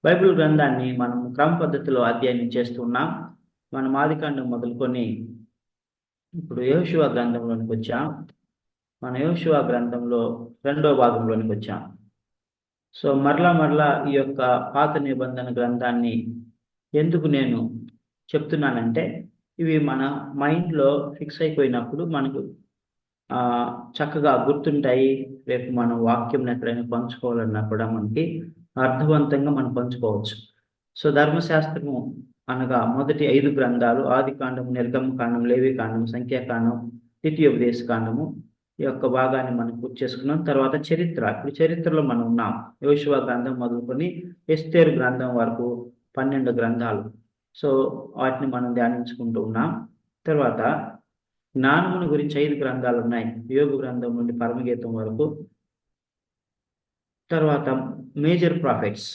Bible గ్రంథాన్ని మనం క్రమ పద్ధతిలో అధ్యయనం చేస్తున్నాం. మనం ఆదికాండం మొదలుకొని ఇప్పుడు యెహోషువ గ్రంథంలోనికి వచ్చాం. మన యెహోషువ గ్రంథంలో 2వ భాగంలోనికి వచ్చాం. సో మరలా ఈ యొక్క పాత నిబంధన గ్రంథాన్ని ఎందుకు నేను చెప్తున్నానంటే, ఇవి మన మైండ్లో ఫిక్స్ అయిపోయినప్పుడు మనకు చక్కగా గుర్తుంటాయి. రేపు మనం వాక్యం ఎక్కడైనా పంచుకోవాలన్నా కూడా మనకి అర్థవంతంగా మనం పంచుకోవచ్చు. సో ధర్మశాస్త్రము అనగా మొదటి 5 గ్రంథాలు ఆదికాండం, నిర్గమకాండం, లేవికాండం, సంఖ్యాకాండం, ద్వితీయోపదేశ కాండము ఈ యొక్క భాగాన్ని మనం పూర్తి చేసుకున్నాం. తర్వాత చరిత్ర, ఇప్పుడు చరిత్రలో మనం ఉన్నాం. యెహోషువ గ్రంథం మొదలుకొని ఎస్తేరు గ్రంథం వరకు 12 గ్రంథాలు. సో వాటిని మనం ధ్యానించుకుంటూ ఉన్నాం. తర్వాత జ్ఞానమును గురించి 5 గ్రంథాలు ఉన్నాయి, యోగు గ్రంథం నుండి పరమగీతం వరకు. తర్వాత మేజర్ ప్రాఫిట్స్,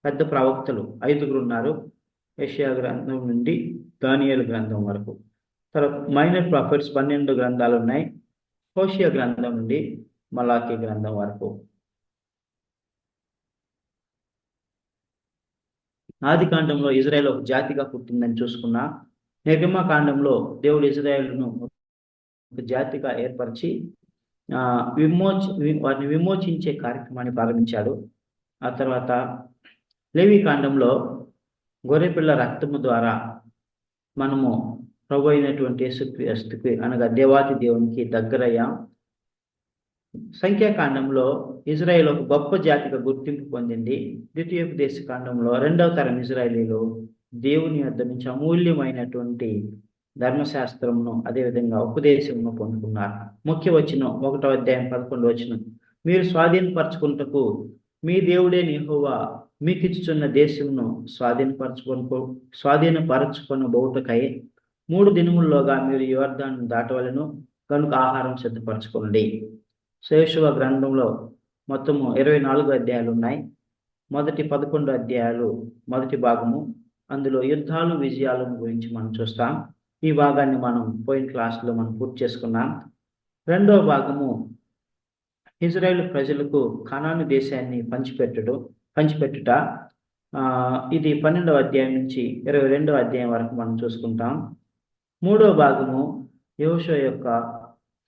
పెద్ద ప్రవక్తలు 5 ఉన్నారు, యెషయా గ్రంథం నుండి దానియేలు గ్రంథం వరకు. తర్వాత మైనర్ ప్రాఫిట్స్ 12 గ్రంథాలు ఉన్నాయి, హోషేయ గ్రంథం నుండి మలాకీ గ్రంథం వరకు. ఆది కాండంలో ఇజ్రాయెల్ ఒక జాతిగా పుట్టిందని చూసుకున్నా. నిర్గమకాండంలో దేవుడు ఇజ్రాయేలును ఒక జాతిగా ఏర్పరిచి వారిని విమోచించే కార్యక్రమాన్ని ప్రారంభించాడు. ఆ తర్వాత లేవికాండంలో గొర్రెపిల్ల రక్తము ద్వారా మనము ప్రభు అయినటువంటి యేసుక్రీస్తుకి అనగా దేవాతి దేవునికి దగ్గరయ్యాం. సంఖ్యాకాండంలో ఇజ్రాయెల్ ఒక గొప్ప జాతిగా గుర్తింపు పొందింది. ద్వితీయోపదేశ కాండంలో 2వ తరం ఇజ్రాయేలీలు దేవుని యొద్ద నుంచి అమూల్యమైనటువంటి ధర్మశాస్త్రమును అదేవిధంగా ఉపదేశమును పొందుకున్నారు. ముఖ్య వచనం 1వ అధ్యాయం 11వ వచనం, మీరు స్వాధీనపరచుకుంటకు మీ దేవుడే యెహోవా మీకు ఇచ్చుచున్న దేశమును స్వాధీనపరచుకొనబోవుటకై 3 దినముల్లోగా మీరు యోర్దాను దాటవలెను, కనుక ఆహారం సిద్ధపరచుకోండి. యెహోషువ గ్రంథంలో మొత్తము 24 అధ్యాయాలు ఉన్నాయి. మొదటి 11 అధ్యాయాలు మొదటి భాగము, అందులో యుద్ధాలు విజయాలను గురించి మనం చూస్తాం. ఈ భాగాన్ని మనం పోయిన క్లాస్లో మనం పూర్తి చేసుకున్నాం. 2వ భాగము ఇజ్రాయేల్ ప్రజలకు కనాను దేశాన్ని పంచిపెట్టుట. ఇది 12వ అధ్యాయం నుంచి 22వ అధ్యాయం వరకు మనం చూసుకుంటాం. 3వ భాగము యెహోషువ యొక్క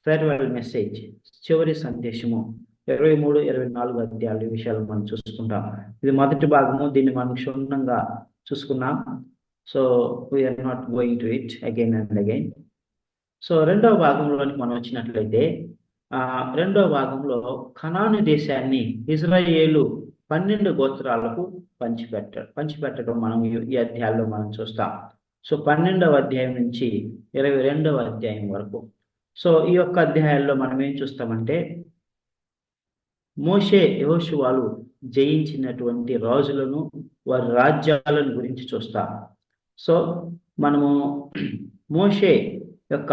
ఫేర్వెల్ మెసేజ్, చివరి సందేశము, 23, 24 అధ్యాయాల విషయాలు మనం చూసుకుంటాం. ఇది మొదటి భాగము, దీన్ని మనం క్షుణ్ణంగా చూసుకున్నాం. So we're not going to it again and again. So 2వ భాగంలోనికి మనం వచ్చినట్లయితే, 2వ భాగంలో కనాను దేశాన్ని ఇజ్రాయేలు 12 గోత్రాలకు పంచిపెట్టడం మనం ఈ అధ్యాయంలో మనం చూస్తాం. సో 12వ అధ్యాయం నుంచి 22వ అధ్యాయం వరకు. సో ఈ యొక్క అధ్యాయాల్లో మనం ఏం చూస్తామంటే, మోషే యెహోషువలు జయించినటువంటి రాజులను, వారి రాజ్యాలను గురించి చూస్తాం. సో మనము మోషే యొక్క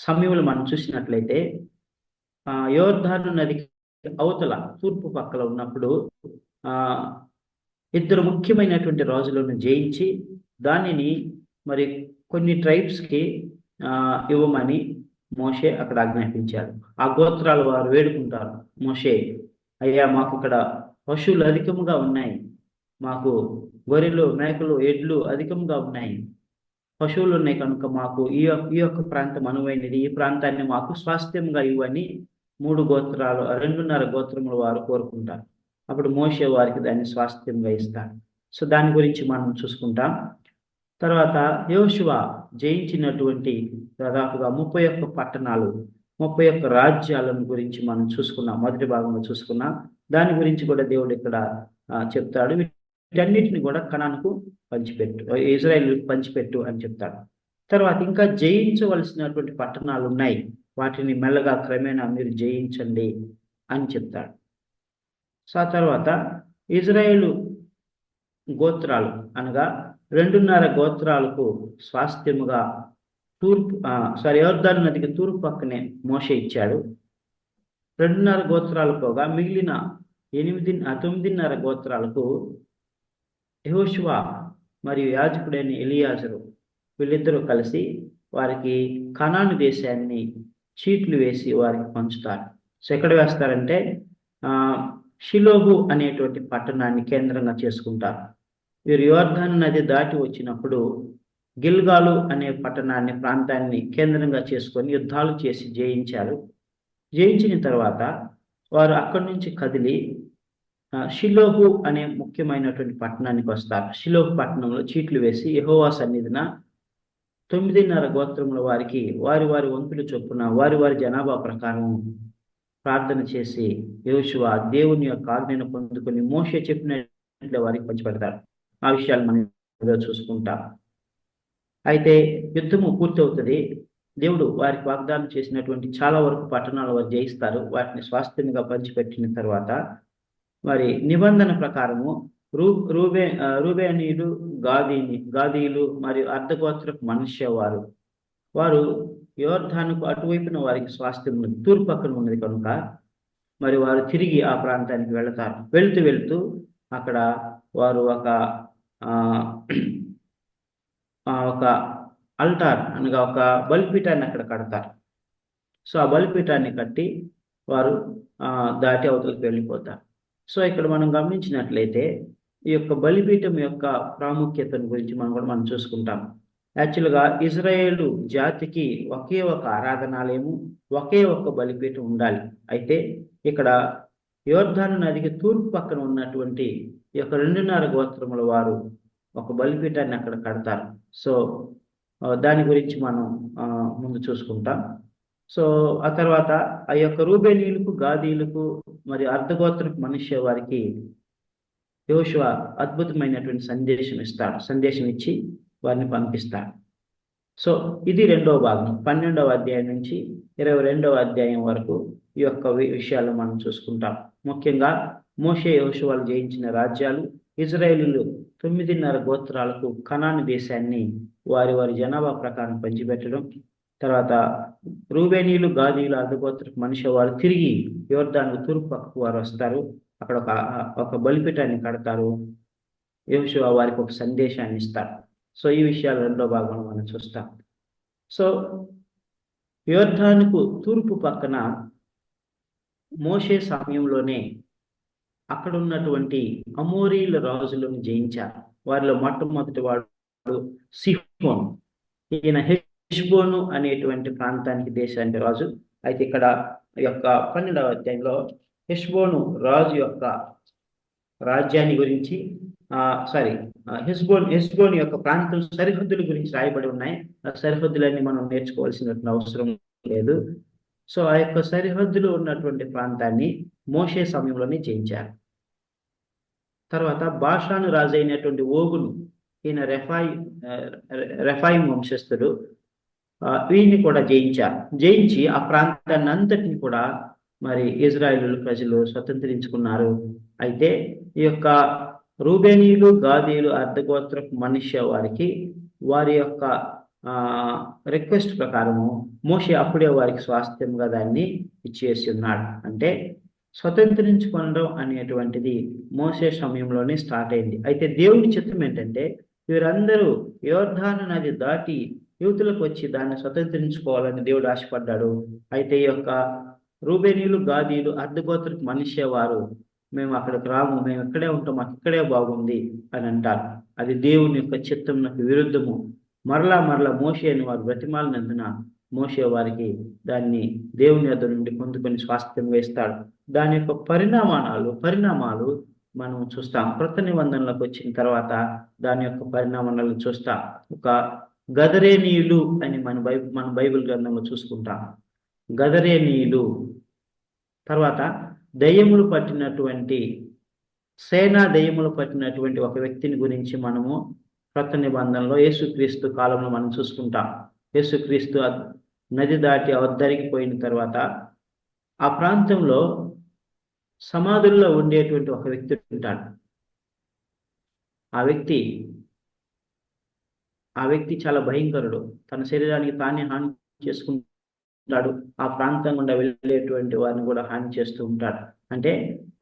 సమయంలో మనం చూసినట్లయితే, యోర్దాను నదికి అవతల తూర్పు పక్కల ఉన్నప్పుడు 2 ముఖ్యమైనటువంటి రాజులను జయించి దానిని మరి కొన్ని ట్రైబ్స్కి ఇవ్వమని మోషే అక్కడ ఆజ్ఞాపించాడు. ఆ గోత్రాలు వారు వేడుకుంటారు, మోషే అయ్యా మాకు ఇక్కడ పశువులు అధికముగా ఉన్నాయి, మాకు గొర్రెలు, మేకలు, ఎడ్లు అధికంగా ఉన్నాయి, పశువులు ఉన్నాయి, కనుక మాకు ఈ యొక్క ప్రాంతం అనువైనది, ఈ ప్రాంతాన్ని మాకు స్వాస్థ్యంగా ఇవ్వని 2.5 గోత్రముల వారు కోరుకుంటారు. అప్పుడు మోషే వారికి దాన్ని స్వాస్థ్యంగా ఇస్తాడు. సో దాని గురించి మనం చూసుకుంటాం. తర్వాత యెహోషువ జయించినటువంటి దాదాపుగా 31 పట్టణాలు, 31 రాజ్యాలను గురించి మనం చూసుకున్నాం, మొదటి భాగంలో చూసుకున్నాం. దాని గురించి కూడా దేవుడు ఇక్కడ చెప్తాడు. వీటన్నిటిని కూడా కనానుకు పంచిపెట్టు, ఇజ్రాయేల్ పంచిపెట్టు అని చెప్తాడు. తర్వాత ఇంకా జయించవలసినటువంటి పట్టణాలు ఉన్నాయి, వాటిని మెల్లగా క్రమేణా మీరు జయించండి అని చెప్తాడు. సో ఆ తర్వాత ఇజ్రాయేలు గోత్రాలు అనగా 2.5 గోత్రాలకు స్వాస్థ్యముగా యోర్దాను నదికి తూర్పు పక్కనే మోషే ఇచ్చాడు. 2.5 గోత్రాలు పోగా మిగిలిన 9.5 గోత్రాలకు యెహోషువ మరియు యాజకుడైన ఎలియాజరు వీళ్ళిద్దరూ కలిసి వారికి కనాను దేశాన్ని చీట్లు వేసి వారికి పంచుతారు. సో ఎక్కడ వేస్తారంటే, షిలోహు అనేటువంటి పట్టణాన్ని కేంద్రంగా చేసుకుంటారు. వీరు యోర్దాను నది దాటి వచ్చినప్పుడు గిల్గాలు అనే ప్రాంతాన్ని కేంద్రంగా చేసుకొని యుద్ధాలు చేసి జయించారు. జయించిన తర్వాత వారు అక్కడి నుంచి కదిలి షిలోహు అనే ముఖ్యమైనటువంటి పట్టణానికి వస్తారు. షిలోహు పట్టణంలో చీట్లు వేసి యెహోవా సన్నిధిన 9.5 గోత్రముల వారికి వారి వారి వంతుల చొప్పున వారి వారి జనాభా ప్రకారం ప్రార్థన చేసి యెహోషువ దేవుని యొక్క ఆజ్ఞను పొందుకొని మోషే చెప్పినట్లే వారికి పంచిపెడతారు. ఆ విషయాలు మనం చూసుకుంటాం. అయితే యుద్ధము పూర్తవుతుంది. దేవుడు వారికి వాగ్దానం చేసినటువంటి చాలా వరకు పట్టణాలు వారు జయిస్తారు. వాటిని స్వాస్థ్యంగా పంచిపెట్టిన తర్వాత మరి నిబంధన ప్రకారము రూబేనీయులు, గాదీయులు మరియు అర్ధగోత్రపు మనష్య వారు యోర్దానుకు అటువైపున వారికి స్వాస్థ్యం ఉన్నది, తూర్పు పక్కన ఉన్నది కనుక మరి వారు తిరిగి ఆ ప్రాంతానికి వెళతారు. వెళుతూ అక్కడ వారు ఒక అల్టార్ అనగా ఒక బలిపీఠాన్ని అక్కడ కడతారు. సో ఆ బలిపీఠాన్ని కట్టి వారు దాటి అవతలకు వెళ్ళిపోతారు. సో ఇక్కడ మనం గమనించినట్లయితే ఈ యొక్క బలిపీఠం యొక్క ప్రాముఖ్యతను గురించి మనం చూసుకుంటాం. యాక్చువల్గా ఇజ్రాయేలు జాతికి ఒకే ఒక ఆరాధనాలయము, ఒకే ఒక బలిపీఠం ఉండాలి. అయితే ఇక్కడ యోర్దాను నదికి తూర్పు పక్కన ఉన్నటువంటి ఈ యొక్క 2.5 గోత్రముల వారు ఒక బలిపీఠాన్ని అక్కడ కడతారు. సో దాని గురించి మనం ముందు చూసుకుంటాం. సో ఆ తర్వాత ఆ యొక్క రూబేనీయులకు, గాదీయులకు మరి అర్ధగోత్రపు మనుష్య వారికి యెహోషువ అద్భుతమైనటువంటి సందేశం ఇచ్చి వారిని పంపిస్తాడు. సో ఇది 2వ భాగం, 12వ అధ్యాయం నుంచి 22వ అధ్యాయం వరకు ఈ యొక్క విషయాలు మనం చూసుకుంటాం. ముఖ్యంగా మోషే యెహోషువలు జయించిన రాజ్యాలు, ఇజ్రాయేలీలు 9.5 గోత్రాలకు కనాను దేశాన్ని వారి వారి జనాభా ప్రకారం పంచిపెట్టడం, తర్వాత రూబేనీయులు, గాదీయులు, అర్ధగోత్రపు మనుష్య వారు తిరిగి యోర్దాను తూర్పు పక్కకు వారు వస్తారు. అక్కడ ఒక బలిపీఠాన్ని కడతారు. యెహోషువ వారికి ఒక సందేశాన్ని ఇస్తారు. సో ఈ విషయాలు 2వ భాగంలో మనం చూస్తాం. సో యోర్దానుకు తూర్పు పక్కన మోషే సమయంలోనే అక్కడ ఉన్నటువంటి అమోరీల రాజులను జయించారు. వారిలో మొట్టమొదటి వాడు సిహోను. ఈయన హెష్బోను అనేటువంటి దేశానికి రాజు. అయితే ఇక్కడ యొక్క 12వ అధ్యాయంలో హెష్బోను రాజు యొక్క రాజ్యాన్ని గురించి హెష్బోను యొక్క ప్రాంతం సరిహద్దుల గురించి రాయబడి ఉన్నాయి. ఆ సరిహద్దులన్నీ మనం నేర్చుకోవాల్సినటువంటి అవసరం లేదు. సో ఆ యొక్క సరిహద్దులో ఉన్నటువంటి ప్రాంతాన్ని మోషే సమయంలోనే జయించారు. తర్వాత బాషాను రాజు అయినటువంటి ఓగును, ఈయన రెఫాయిం వంశస్థుడు, వీరిని కూడా జయించి ఆ ప్రాంతాన్ని అంతటిని కూడా మరి ఇజ్రాయేలు ప్రజలు స్వతంత్రించుకున్నారు. అయితే ఈ యొక్క రూబేనీయులు, గాదీయులు, అర్ధగోత్రపు మనుష్య వారి యొక్క రిక్వెస్ట్ ప్రకారము మోషే అప్పుడే వారికి స్వాస్థ్యంగా దాన్ని ఇచ్చేసి ఉన్నాడు. అంటే స్వతంత్రించుకోవడం అనేటువంటిది మోషే సమయంలోనే స్టార్ట్ అయింది. అయితే దేవుని చిత్తం ఏంటంటే వీరందరూ యోర్దాను నది దాటి యువతులకు వచ్చి దాన్ని స్వతంత్రించుకోవాలని దేవుడు ఆశపడ్డాడు. అయితే ఈ యొక్క రూబేనీయులు, గాదీయులు, అర్ధగోత్రపు మనుష్య మేము అక్కడికి రాము, మేము ఇక్కడే ఉంటాం, మాకు ఇక్కడే బాగుంది అని అంటారు. అది దేవుని యొక్క చిత్తంకు విరుద్ధము. మరలా మోషే అని వారు బ్రతిమాలినందున మోషే వారికి దాన్ని దేవుని యొద్ద నుండి పొందుకొని స్వాస్థ్యంగా ఇస్తాడు. దాని యొక్క పరిణామాలు మనం చూస్తాం. క్రొత్త నిబంధనలకు వచ్చిన తర్వాత దాని యొక్క పరిణామాలను చూస్తాం. ఒక గదరేనీయులు అని మన బైబిల్ గ్రంథంలో చూసుకుంటాం. గదరేనీయులు తర్వాత దయ్యములు పట్టినటువంటి ఒక వ్యక్తిని గురించి మనము క్రొత్త నిబంధనలో యేసుక్రీస్తు కాలంలో మనం చూసుకుంటాం. యేసుక్రీస్తు నది దాటి అవద్దరికి పోయిన తర్వాత ఆ ప్రాంతంలో సమాధుల్లో ఉండేటువంటి ఒక వ్యక్తి ఉంటాడు. ఆ వ్యక్తి చాలా భయంకరుడు. తన శరీరానికి తానే హాని చేసుకుంటాడు. ఆ ప్రాంతం గుండా వెళ్ళేటువంటి వారిని కూడా హాని చేస్తూ ఉంటాడు. అంటే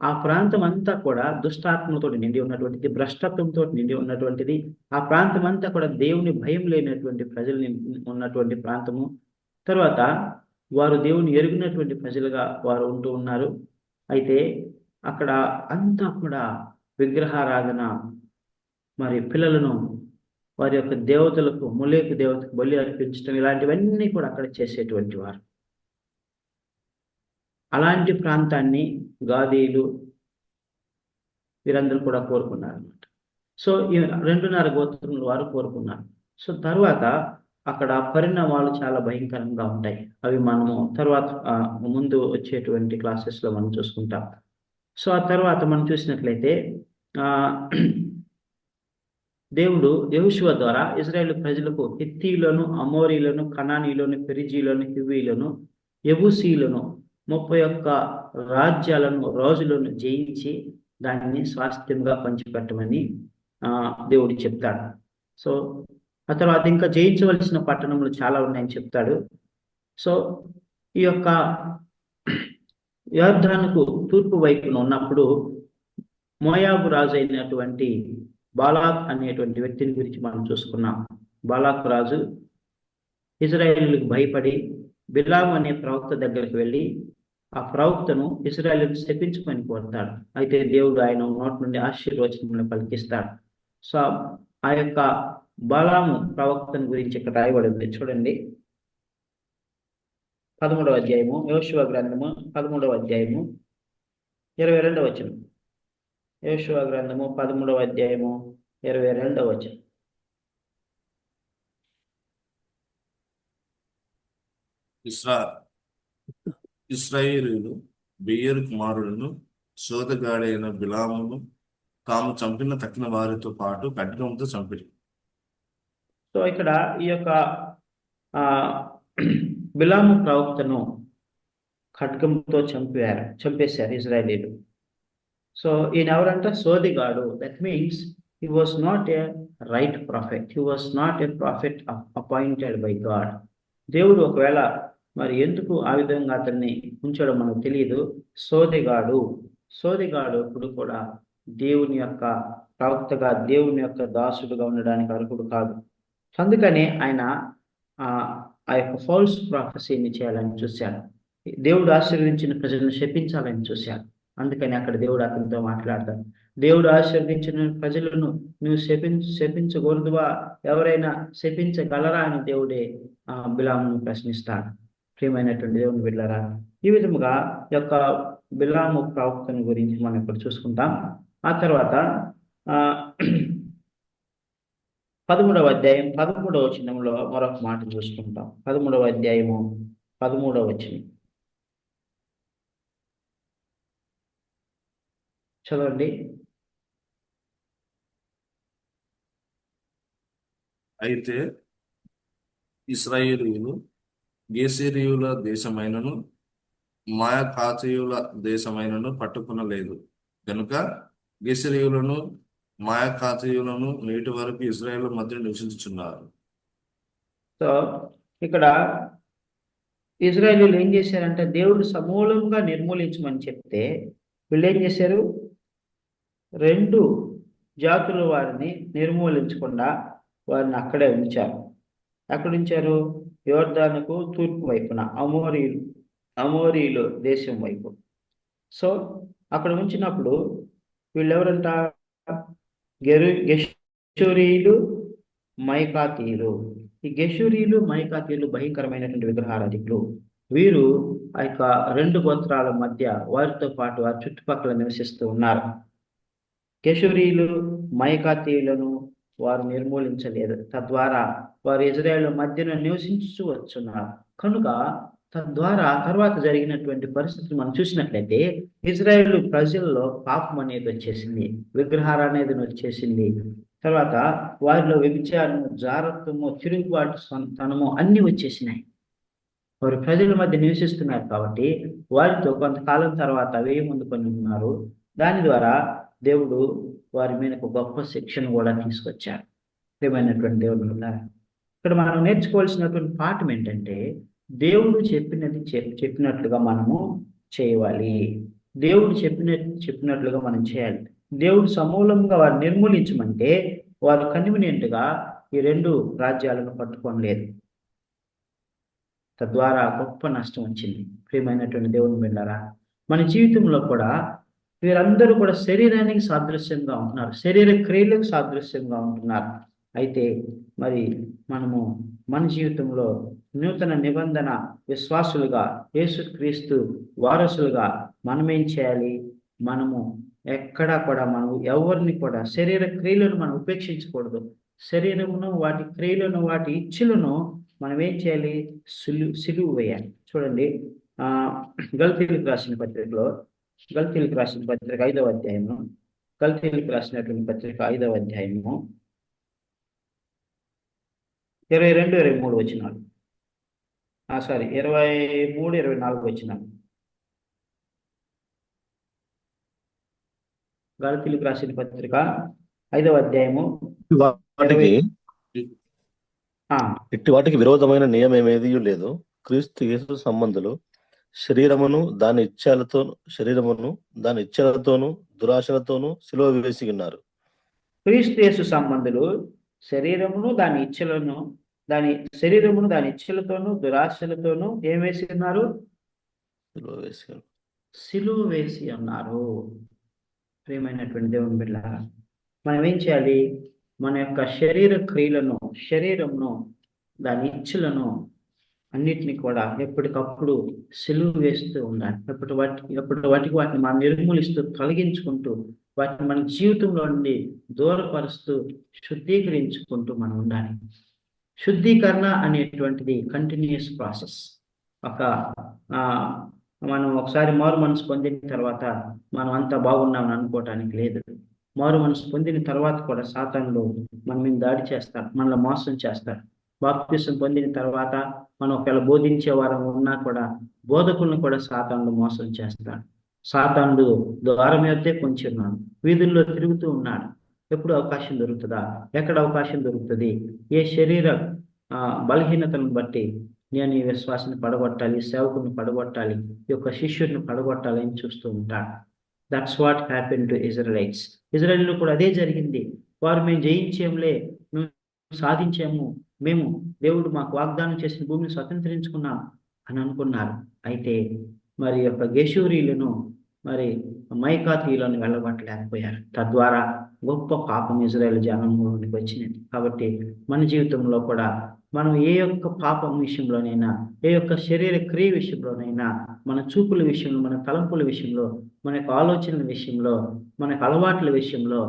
ఆ ప్రాంతం అంతా కూడా దుష్టాత్మతో నిండి ఉన్నటువంటిది, భ్రష్టత్వంతో నిండి ఉన్నటువంటిది. ఆ ప్రాంతం అంతా కూడా దేవుని భయం లేనటువంటి ప్రజల్ని ఉన్నటువంటి ప్రాంతము. తర్వాత వారు దేవుని ఎరిగినటువంటి ప్రజలుగా వారు ఉంటూ ఉన్నారు. అయితే అక్కడ అంతా కూడా విగ్రహారాధన, మరి పిల్లలను వారి యొక్క దేవతలకు, మొలేకు దేవతకు బలి అర్పించడం, ఇలాంటివన్నీ కూడా అక్కడ చేసేటువంటి వారు. అలాంటి ప్రాంతాన్ని గాదీలు వీరందరూ కూడా కోరుకున్నారు అనమాట. సో ఈ 2.5 గోత్రముల వారు కోరుకున్నారు. సో తర్వాత అక్కడ పరిణామాలు చాలా భయంకరంగా ఉంటాయి. అవి మనము తర్వాత ముందు వచ్చేటువంటి క్లాసెస్లో మనం చూసుకుంటాం. సో ఆ తర్వాత మనం చూసినట్లయితే దేవుడు యెహోషువ ద్వారా ఇశ్రాయేలు ప్రజలకు హిత్తీయులను, అమోరీలను, కనానీయులను, పెరిజీలను, హివ్వీయులను, యెబూసీయులను 31 రాజ్యాలను, రాజులను జయించి దానిని స్వాస్థ్యంగా పంచిపెట్టమని దేవుడు చెప్తాడు. సో ఆ తర్వాత ఇంకా జయించవలసిన పట్టణములు చాలా ఉన్నాయని చెప్తాడు. సో ఈ యొక్క యొర్దానుకు తూర్పు వైపున ఉన్నప్పుడు మోయాబు రాజు అయినటువంటి బాలాక్ అనేటువంటి వ్యక్తిని గురించి మనం చూసుకున్నాం. బాలాక్ రాజు ఇశ్రాయేలులకు భయపడి బిలాము అనే ప్రవక్త దగ్గరికి వెళ్ళి ఆ ప్రవక్తను ఇశ్రాయేలును శపించుకొని కోరుతాడు. అయితే దేవుడు ఆయన నోటి నుండి ఆశీర్వచనములను పలికిస్తాడు. సో ఆ యొక్క బలాము ప్రవక్తను గురించి ఇక్కడ రాయబడింది. చూడండి, 13వ అధ్యాయము, యెహోషువ గ్రంథము 13వ అధ్యాయము 22వ వచనం. యెహోషువ గ్రంథము 13వ అధ్యాయము 22వ వచనం. ఇశ్రాయేలీయులు బెయోరు కుమారులను, సోదగాడైన బిలామును తాము చంపిన తక్కిన వారితో పాటు ఖడ్గంతో చంపిరి. సో ఇక్కడ ఈ యొక్క బిలాము ప్రవక్తను ఖడ్గంతో చంపేశారు ఇశ్రాయేలీయులు. సో ఈయన ఎవరంటే సోదిగాడు. That means he was not a right prophet, he was not a prophet appointed by God. దేవుడు ఒకవేళ మరి ఎందుకు ఆ విధంగా అతన్ని ఉంచడం మనకు తెలియదు. సోదిగాడు ఇప్పుడు కూడా దేవుని యొక్క ప్రవక్తగా, దేవుని యొక్క దాసుడుగా ఉండడానికి అర్హుడు కాదు. అందుకని ఆయన ఆ యొక్క ఫాల్స్ ప్రాఫెసీని చేయాలని చూశాడు. దేవుడు ఆశీర్వదించిన ప్రజలను శపించాలని చూశాడు. అందుకని అక్కడ దేవుడు అతనితో మాట్లాడతాడు. దేవుడు ఆశీర్వదించిన ప్రజలను నువ్వు శపించకూడదువా, ఎవరైనా శపించగలరా అని దేవుడే బిలామును ప్రశ్నిస్తాడు. ప్రియమైనటువంటి దేవుని బిడ్డలారా, ఈ విధముగా యొక్క బిలాము ప్రవక్తను గురించి మనం ఇప్పుడు చూసుకుంటాం. ఆ తర్వాత 13వ అధ్యాయం 13వ వచనంలో మరొక మాట చూసుకుంటాం. 13వ అధ్యాయము 13వ వచనం చదవండి. అయితే ఇశ్రాయేలీయులు గెషూరీయుల దేశమైనను మాయకాతీయుల దేశమైనను పట్టుకునలేదు కనుక గెషూరీయులను మాయకాతీయులను నేటి వరకు ఇశ్రాయేలు మధ్య నివసించుచున్నారు. సో ఇక్కడ ఇశ్రాయేలీయులు ఏం చేశారంటే దేవుడు సమూలంగా నిర్మూలించమని చెప్తే వీళ్ళు ఏం చేశారు? 2 జాతుల వారిని నిర్మూలించకుండా వారిని అక్కడే ఉంచారు. ఎక్కడ ఉంచారు? యొర్దానుకు తూర్పు వైపున అమోరీలు దేశం వైపు. సో అక్కడ ఉంచినప్పుడు వీళ్ళెవరంట? గెషూరీలు, మైకాతీయులు. ఈ గెషూరీలు, మైకాతీయులు భయంకరమైనటువంటి విగ్రహారాధికులు. వీరు ఆ యొక్క 2 గోత్రాల మధ్య వారితో పాటు ఆ చుట్టుపక్కల నివసిస్తూ ఉన్నారు. గెషూరీలు, మైకాతీయులను వారు నిర్మూలించలేదు. తద్వారా వారు ఇశ్రాయేలు మధ్యన నివసించు వచ్చున్నారు. కనుక తద్వారా తర్వాత జరిగినటువంటి పరిస్థితులు మనం చూసినట్లయితే ఇశ్రాయేలు ప్రజల్లో పాపం అనేది వచ్చేసింది, విగ్రహారాధన వచ్చేసింది. తర్వాత వారిలో వ్యభిచారము, జారత్వము, తిరుగుబాటు తనము అన్ని వచ్చేసినాయి. వారు ప్రజల మధ్య నివసిస్తున్నారు కాబట్టి వారితో కొంతకాలం తర్వాత వేయముందుకొని ఉన్నారు. దాని ద్వారా దేవుడు వారి మీద ఒక గొప్ప శిక్షను కూడా తీసుకొచ్చారు. ప్రియమైనటువంటి దేవుడు ఉన్నారు. ఇక్కడ మనం నేర్చుకోవాల్సినటువంటి పాఠం ఏంటంటే దేవుడు చెప్పినట్లుగా మనము చేయాలి. దేవుడు చెప్పినట్లుగా మనం చేయాలి. దేవుడు సమూలంగా వారు నిర్మూలించమంటే వారు కన్వీనియంట్గా ఈ 2 రాజ్యాలను పట్టుకోలేదు. తద్వారా గొప్ప నష్టం వచ్చింది. ప్రియమైనటువంటి దేవుని బిడ్డలారా, మన జీవితంలో కూడా వీరందరూ కూడా శరీరానికి సాదృశ్యంగా ఉంటున్నారు, శరీర క్రియలకు సాదృశ్యంగా ఉంటున్నారు. అయితే మరి మనము మన జీవితంలో నూతన నిబంధన విశ్వాసులుగా, యేసుక్రీస్తు వారసులుగా మనమేం చేయాలి? మనము ఎక్కడా కూడా మనం ఎవరిని కూడా శరీర క్రియలను మనం ఉపేక్షించకూడదు. శరీరమును, వాటి క్రియలను, వాటి ఇచ్ఛలను మనం ఏం చేయాలి? సిలువ వేయాలి. చూడండి, ఆ గల్తీలకు రాసిన పత్రికలో, గల్తీలకు రాసిన పత్రిక 5వ అధ్యాయము, గల్తీలకు రాసినటువంటి పత్రిక 5వ అధ్యాయము 22, 23 వచనాలు. 23, 24 వచనాలు. గల్తీలకు రాసిన పత్రిక 5వ అధ్యాయము వాటికి 20. ఇట్టి వాటికి విరోధమైన నియమేమేది లేదు. క్రీస్తు యేసు సంబంధులు శరీరమును దాని ఇచ్చలతోను దురాశలతోను సిలువ వేసి ఉన్నారు. క్రీస్తు యేసు సంబంధులు శరీరమును దాని ఇచ్చలతోను దురాశలతోను ఏం వేసి ఉన్నారు? సిలువ వేసి ఉన్నారు. ప్రియమైనటువంటి దేవుని బిడ్డలారా, మనం ఏం చేయాలి? మన యొక్క శరీర క్రియలను, శరీరమును, దాని ఇచ్ఛలను అన్నిటిని కూడా ఎప్పటికప్పుడు సిలువ వేస్తూ ఉండాలి. ఎప్పటి వాటికి వాటిని మనం నిర్మూలిస్తూ, తొలగించుకుంటూ, వాటిని మన జీవితంలో నుండి దూరపరుస్తూ, శుద్ధీకరించుకుంటూ మనం ఉండాలి. శుద్ధీకరణ అనేటువంటిది కంటిన్యూస్ ప్రాసెస్. మనం ఒకసారి మారు మనసు పొందిన తర్వాత మనం అంతా బాగున్నామని అనుకోవటానికి లేదు. మారు మనసు పొందిన తర్వాత కూడా సాతానుడు మన మీద దాడి చేస్తాడు, మనల్ని మోసం చేస్తాడు. బాప్తిసం పొందిన తర్వాత మనం ఒకవేళ బోధించే వారం ఉన్నా కూడా బోధకులను కూడా సాతానుడు మోసం చేస్తాడు. సాతానుడు ద్వారం యొద్దే పొంచి ఉన్నాడు, వీధుల్లో తిరుగుతూ ఉన్నాడు. ఎప్పుడు అవకాశం దొరుకుతుందా? ఎక్కడ అవకాశం దొరుకుతుంది? ఏ శరీర బలహీనతలను బట్టి నేను ఈ విశ్వాసాన్ని పడగొట్టాలి, సేవకుని పడగొట్టాలి, ఈ యొక్క శిష్యుడిని పడగొట్టాలి అని చూస్తూ ఉంటాడు. That's what happen to Israelites. ఇజ్రాయెల్లో కూడా అదే జరిగింది. వారు మేము జయించేంలే, మేము సాధించాము, మేము దేవుడు మాకు వాగ్దానం చేసిన భూమిని స్వతంత్రించుకున్నాం అని అనుకున్నారు. అయితే మరి యొక్క గెషూరీలను, మరి మైకాతీయులను వెళ్ళగొట్టలేకపోయారు. తద్వారా గొప్ప పాపం ఇజ్రాయెల్ జనంలోనికి వచ్చినది. కాబట్టి మన జీవితంలో కూడా మనం ఏ యొక్క పాపం విషయంలోనైనా, ఏ యొక్క శరీర క్రియ విషయంలోనైనా, మన చూపుల విషయంలో, మన తలంపుల విషయంలో, మన యొక్క ఆలోచనల విషయంలో, మనకు అలవాట్ల విషయంలో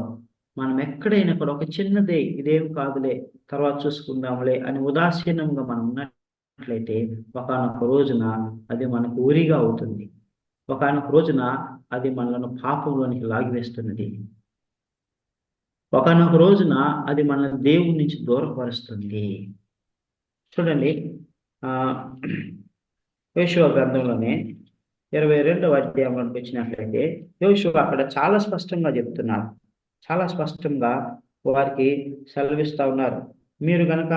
మనం ఎక్కడైనా కూడా ఒక చిన్నదే, ఇదేం కాదులే, తర్వాత చూసుకుందాంలే అని ఉదాసీనంగా మనం ఉన్నట్లయితే ఒకానొక రోజున అది మనకు ఊరిగా అవుతుంది. ఒకానొక రోజున అది మనలను పాపంలోనికి లాగివేస్తున్నది. ఒకానొక రోజున అది మనల్ని దేవుని నుంచి దూరపరుస్తుంది. చూడండి, యోషువ గ్రంథంలోనే 22వ అధ్యాయంలోకి వచ్చినట్లయితే యోషువ అక్కడ చాలా స్పష్టంగా చెప్తున్నారు. చాలా స్పష్టంగా వారికి సెలవిస్తా ఉన్నారు. మీరు గనక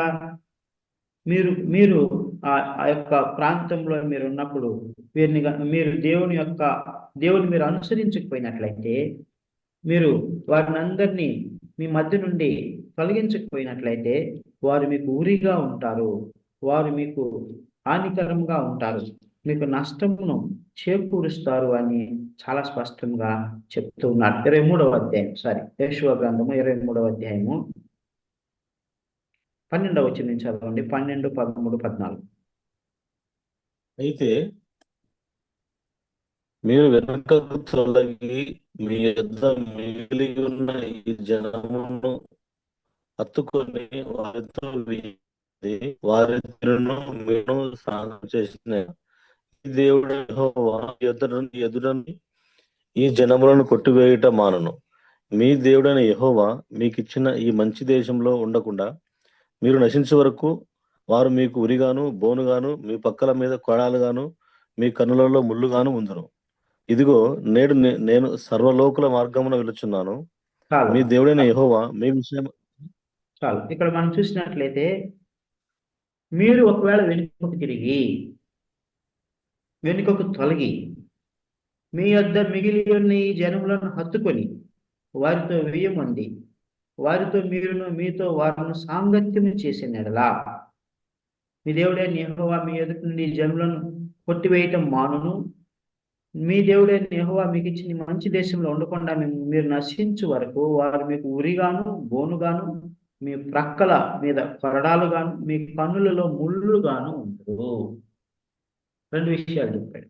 మీరు ఆ యొక్క ప్రాంతంలో మీరు ఉన్నప్పుడు మీరు దేవుని మీరు అనుసరించకపోయినట్లయితే, మీరు వారిని అందరినీ మీ మధ్య నుండి తొలగించకపోయినట్లయితే వారు మీకు ఊరిగా ఉంటారు, వారు మీకు హానికరంగా ఉంటారు, మీకు నష్టమును చేకూరుస్తారు అని చాలా స్పష్టంగా చెప్తూ ఉన్నారు. 23వ అధ్యాయం, యోషువ గ్రంథము 23వ అధ్యాయము 12వ వచనం నుంచి చదవండి. 12, 13, 14. అయితే మీరు వెనుకకు తొలగి మీ యొద్ద మిగిలి ఉన్న ఈ జనమును హత్తుకొని వారితో వారిద్దరును మీరు స్నానం చేసిన ఈ దేవుడు యెహోవా ఎదురని ఈ జనములను కొట్టివేయుట మానను. మీ దేవుడైన యెహోవా మీకిచ్చిన ఈ మంచి దేశంలో ఉండకుండా మీరు నశించే వరకు వారు మీకు ఉరిగాను, బోనుగాను, మీ పక్కల మీద కొడాలుగాను, మీ కన్నులలో ముళ్ళుగాను ఉందును. ఇదిగో నేడు నేను సర్వలోకుల మార్గమున వెళుచున్నాను. మీ దేవుడైన యెహోవా మీ విషయం. చాలు. ఇక్కడ మనం చూసినట్లయితే, మీరు ఒకవేళ వెనుకకు తొలగి మీ యొద్ద మిగిలి ఉన్న ఈ జనములను హత్తుకొని వారితో వేయమండి, వారితో మీతో వారిని సాంగత్యము చేసిన ఎడలా మీ దేవుడైన యెహోవా మీ ఎదుటి నుండి జనులను కొట్టివేయటం మానును. మీ దేవుడైన యెహోవా మీకు ఇచ్చిన ఈ మంచి దేశంలో ఉండకుండా మీరు నశించు వరకు వారు మీకు ఉరిగాను బోనుగాను మీ ప్రక్కల మీద కొరడాలుగాను మీ కన్నులలో ముళ్ళుగాను ఉండరు. రెండు విషయాలు చెప్పాడు.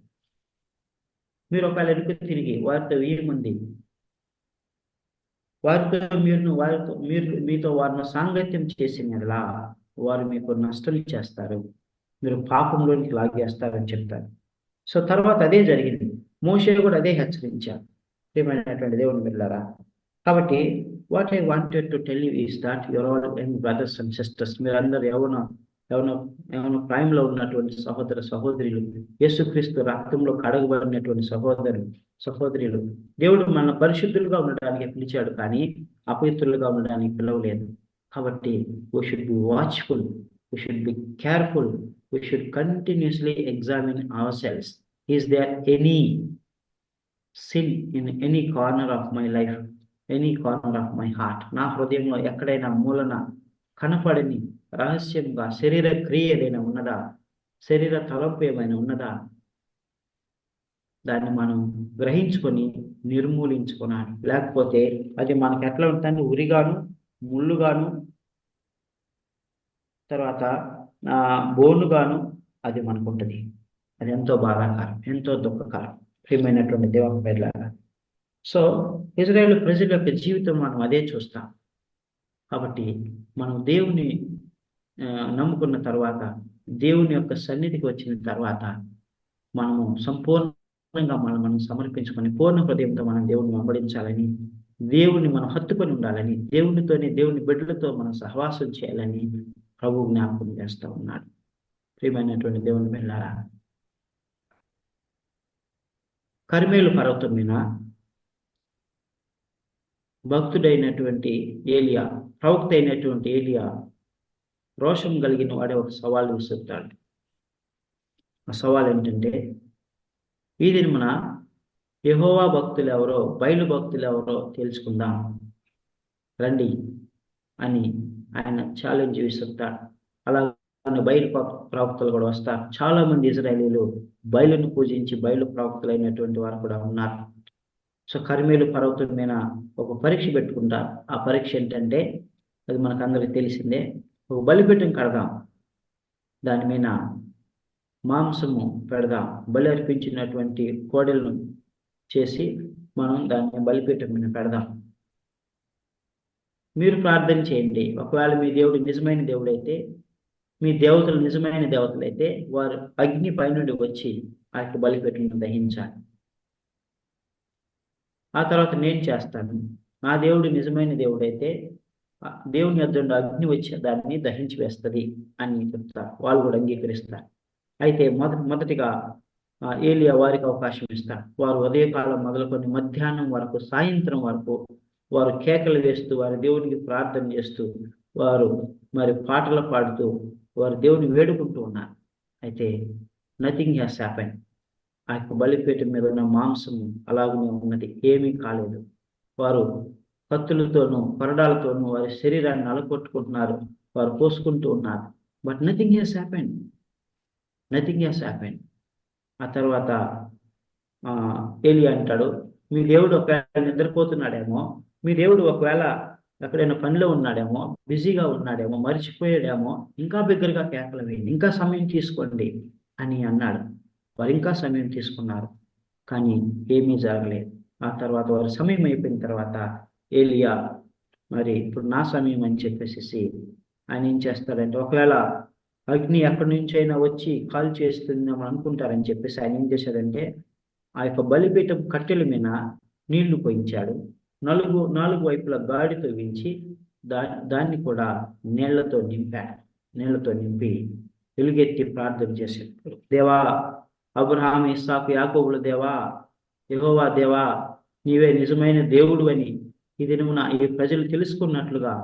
మీరు ఒకవేళ ఎదుగు తిరిగి వారితో ఏముంది, మీతో వారిని సాంగత్యం చేసినలా వారు మీకు నష్టం చేస్తారు, మీరు పాపంలోనికి లాగేస్తారని చెప్తారు. సో తర్వాత అదే జరిగింది. మోషే కూడా అదే హెచ్చరించారు, ప్రియమైనటువంటి దేవుని బిడ్డలారా. కాబట్టి what I wanted to tell you is that your all brothers and sisters, మీరందరూ ఏమైనా ప్రాయంలో ఉన్నటువంటి సహోదర సహోదరులు, యేసుక్రీస్తు రక్తంలో కడగబడినటువంటి సహోదరులు, దేవుడు మన పరిశుద్ధులుగా ఉండడానికి పిలిచాడు, కానీ అపవిత్రులుగా ఉండడానికి పిలవలేదు. కాబట్టి we should be watchful, we should be careful, we should continuously examine ourselves. Is there any sin in any corner of my life, any corner of my heart? నా హృదయంలో ఎక్కడైనా మూలన కనపడని రహస్యంగా శరీర క్రియ ఏదైనా ఉన్నదా, శరీర తలంపు ఏమైనా ఉన్నదా, దాన్ని మనం గ్రహించుకొని నిర్మూలించుకోవాలి. లేకపోతే అది మనకి ఎట్లా ఉంటుంది, ఉరిగాను ముళ్ళుగాను తర్వాత బోనుగాను అది మనకు ఉంటుంది. అది ఎంతో బాధాకరం, ఎంతో దుఃఖకరం, ప్రియమైనటువంటి దేవుని బిడ్డలారా. సో ఇజ్రాయేల్ ప్రజల యొక్క జీవితం మనం అదే చూస్తాం. కాబట్టి మనం దేవుని నమ్ముకున్న తర్వాత, దేవుని యొక్క సన్నిధికి వచ్చిన తర్వాత మనము సంపూర్ణంగా మనం సమర్పించుకొని పూర్ణ హృదయంతో మనం దేవుని వెంబడించాలని, దేవుని మనం హత్తుకొని ఉండాలని, దేవునితోనే దేవుని బిడ్డలతో మనం సహవాసం చేయాలని ప్రభు జ్ఞాపకం చేస్తూ ఉన్నాడు. ప్రియమైనటువంటి దేవుని బిడ్డలారా, కర్మేలు పర్వతం మీద భక్తుడైనటువంటి ఏలియా, ప్రవక్త అయినటువంటి ఏలియా రోషం కలిగిన వాడే ఒక సవాల్ విసురుతాడు. ఆ సవాల్ ఏంటంటే, ఈ దినమున యెహోవా భక్తులు ఎవరో, బయలు భక్తులు ఎవరో తెలుసుకుందాం రండి అని ఆయన ఛాలెంజ్ విసురుతాడు. అలాగే బయలు ప్రవక్తలు కూడా వస్తారు. చాలా మంది ఇజ్రాయేలీలు బయలును పూజించి బయలు ప్రవక్తలైనటువంటి వారు కూడా ఉన్నారు. సో కర్మేలు పర్వతం మీద ఒక పరీక్ష పెట్టుకుంటారు. ఆ పరీక్ష ఏంటంటే, అది మనకు అందరికి తెలిసిందే, ఒక బలిపీఠం కడదాం, దాని మీద మాంసము పెడదాం, బలి అర్పించినటువంటి కోడెలను చేసి మనం దాన్ని బలిపీఠం మీద పెడదాం, మీరు ప్రార్థన చేయండి. ఒకవేళ మీ దేవుడు నిజమైన దేవుడైతే, మీ దేవతలు నిజమైన దేవతలైతే వారు అగ్ని పైనుండి వచ్చి ఆ యొక్క బలిపీఠం దహించాలి. ఆ తర్వాత నేను చేస్తాను. నా దేవుడు నిజమైన దేవుడైతే దేవుని యొద్ద అగ్ని వచ్చి దాన్ని దహించి వేస్తుంది అని చెప్తారు. వాళ్ళు కూడా అంగీకరిస్తారు. అయితే మొదటిగా ఏలియా వారికి అవకాశం ఇస్తారు. వారు ఉదయకాలం మొదలుకొని మధ్యాహ్నం వరకు, సాయంత్రం వరకు వారు కేకలు వేస్తూ, వారి దేవునికి ప్రార్థన చేస్తూ, వారు మరి పాటలు పాడుతూ వారు దేవుని వేడుకుంటూ ఉన్నారు. అయితే నథింగ్ హ్యాస్ హ్యాపెన్. ఆ యొక్క బలిపీఠం మీద ఉన్న మాంసం అలాగనే ఉన్నది, ఏమీ కాలేదు. వారు కత్తులతోనూ కొరడాలతోనూ వారి శరీరాన్ని అలకొట్టుకుంటున్నారు, వారు పోసుకుంటూ ఉన్నారు. But nothing has happen, nothing has happen. ఆ తర్వాత ఏలియా అంటాడు, మీ దేవుడు ఒకవేళ నిద్రపోతున్నాడేమో, మీ దేవుడు ఒకవేళ ఎక్కడైనా పనిలో ఉన్నాడేమో, బిజీగా ఉన్నాడేమో, మర్చిపోయాడేమో, ఇంకా బిగ్గరగా కేకలు వేయండి, ఇంకా సమయం తీసుకోండి అని అన్నాడు. వారు ఇంకా సమయం తీసుకున్నారు, కానీ ఏమీ జరగలేదు. ఆ తర్వాత వారి సమయం అయిపోయిన తర్వాత ఏలియా మరి ఇప్పుడు నా సమయం అని చెప్పేసి ఆయన ఏం చేస్తాడంటే, ఒకవేళ అగ్ని ఎక్కడి నుంచి అయినా వచ్చి కాల్ చేస్తుందేమో అనుకుంటారని చెప్పేసి ఆయన ఏం చేశాడంటే, ఆ యొక్క బలిపీఠం కట్టెల మీద నీళ్లు పోయించాడు. నాలుగు వైపుల గాడితో వించి దాన్ని కూడా నీళ్లతో నింపి వెలుగెత్తి ప్రార్థన చేశాడు. దేవా, అబ్రహాం, ఇస్సాకు, యాకోబుల దేవా, యెహోవా దేవా, నీవే నిజమైన దేవుడు అని ఈ దినమున ఈ ప్రజలు తెలుసుకున్నట్లుగా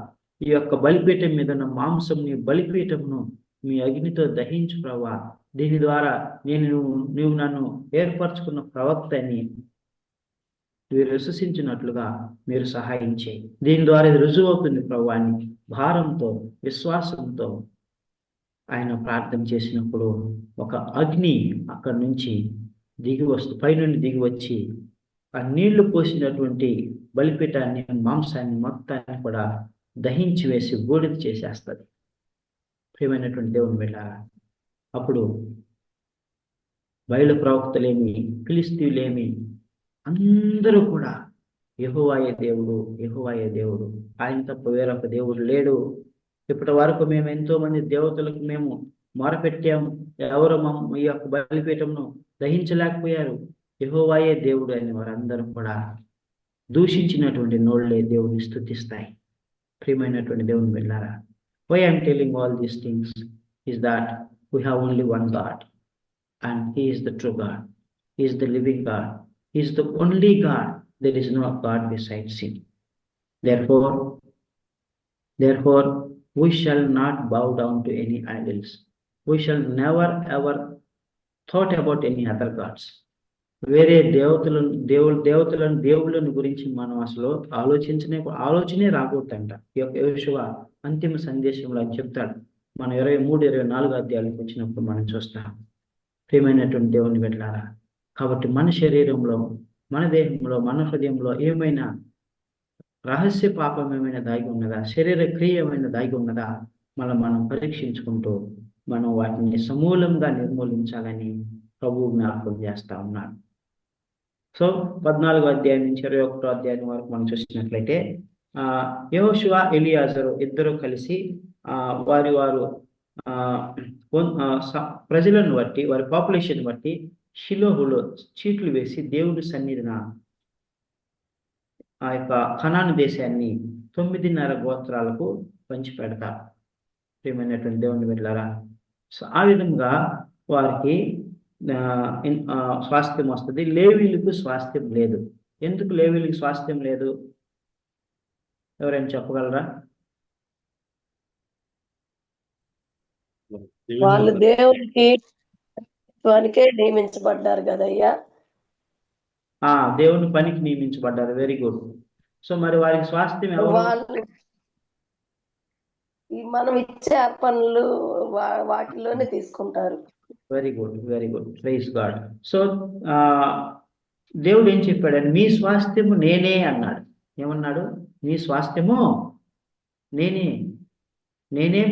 ఈ యొక్క బలిపీఠం మీద ఉన్న మాంసంని, బలిపీఠమును మీ అగ్నితో దహించు ప్రభా. దీని ద్వారా నీవు నన్ను ఏర్పరచుకున్న ప్రవక్త అని మీరు విశ్వసించినట్లుగా మీరు సహాయం చేయి. దీని ద్వారా ఇది రుజువు అవుతుంది ప్రభా అని భారంతో, విశ్వాసంతో ఆయన ప్రార్థన చేసినప్పుడు ఒక అగ్ని అక్కడి నుంచి పైనుండి దిగి వచ్చి ఆ నీళ్లు పోసినటువంటి బలిపీఠాన్ని, మాంసాన్ని మొత్తాన్ని కూడా దహించి వేసి బూడిద చేసేస్తుంది. ప్రియమైనటువంటి దేవుని బిడ్డలారా, అప్పుడు బయలు ప్రవక్తలేమి, ఫిలిష్తీయులేమి అందరూ కూడా యెహోవాయే దేవుడు, యెహోవాయే దేవుడు, ఆయన తప్ప వేరొక దేవుడు లేడు. ఇప్పటి వరకు మేము ఎంతో మంది దేవతలకు మేము మొరపెట్టాము, ఎవరు ఈ యొక్క బలిపీఠంను దహించలేకపోయారు, యెహోవాయే దేవుడు అని వారందరూ కూడా దూషించినటువంటి నోళ్ళే దేవుని స్తుతిస్తాయి. ప్రియమైనటువంటి దేవుని బిడ్డలారా, why I'm telling all these things is that we have only one God, and He is the true God. He is the living God. He is the only God. There is no God besides Him. Therefore, we shall not bow down to any idols. We shall never ever thought about any other gods. వేరే దేవుళ్ళను గురించి మనం అసలు ఆలోచనే రాకూడదంట. ఈ యొక్క యేషువ అంతిమ సందేశంలో అని చెప్తాడు. మనం 23-24 అధ్యాయాలకు వచ్చినప్పుడు మనం చూస్తాం. ప్రియమైనటువంటి దేవుని బిడ్డలారా, కాబట్టి మన శరీరంలో, మన దేహంలో, మన హృదయంలో ఏమైనా రహస్య పాపం ఏమైనా దాగి ఉన్నదా, శరీర క్రియ ఏమైనా దాగి ఉన్నదా, మనం పరీక్షించుకుంటూ మనం వాటిని సమూలంగా నిర్మూలించాలని ప్రభువు జ్ఞాపకం చేస్తా ఉన్నాడు. సో 14వ అధ్యాయం నుంచి 21వ అధ్యాయం వరకు మనం చూసినట్లయితే యెహోషువ, ఎలియాజరు ఇద్దరు కలిసి వారు ప్రజలను బట్టి, వారి పాపులేషన్ బట్టి షిలోహులో చీట్లు వేసి దేవుడి సన్నిధిన ఆ యొక్క కనాను దేశాన్ని 9.5 గోత్రాలకు పంచిపెడతారు. ప్రియమైనటువంటి దేవుని బిడ్డలారా, సో ఆ విధంగా వారికి స్వాస్థ్యం వస్తుంది. లేవీలకు స్వాస్థ్యం లేదు. ఎందుకు లేవీలకు స్వాస్థ్యం లేదు? ఎవరైనా చెప్పగలరా? వాళ్ళు దేవునికి నియమించబడ్డారు కదయ్యా. దేవుని పనికి నియమించబడ్డారు. Very good. సో మరి వారికి స్వాస్థ్యం ఎవరు? మనం ఇచ్చే అర్పణలు వాటిలోనే తీసుకుంటారు. Very good, very good, praise God. So దేవుడు ఏం చెప్పాడు? మీ స్వాస్థ్యము నేనే అన్నాడు. ఏమన్నాడు? మీ స్వాస్థ్యము నేనే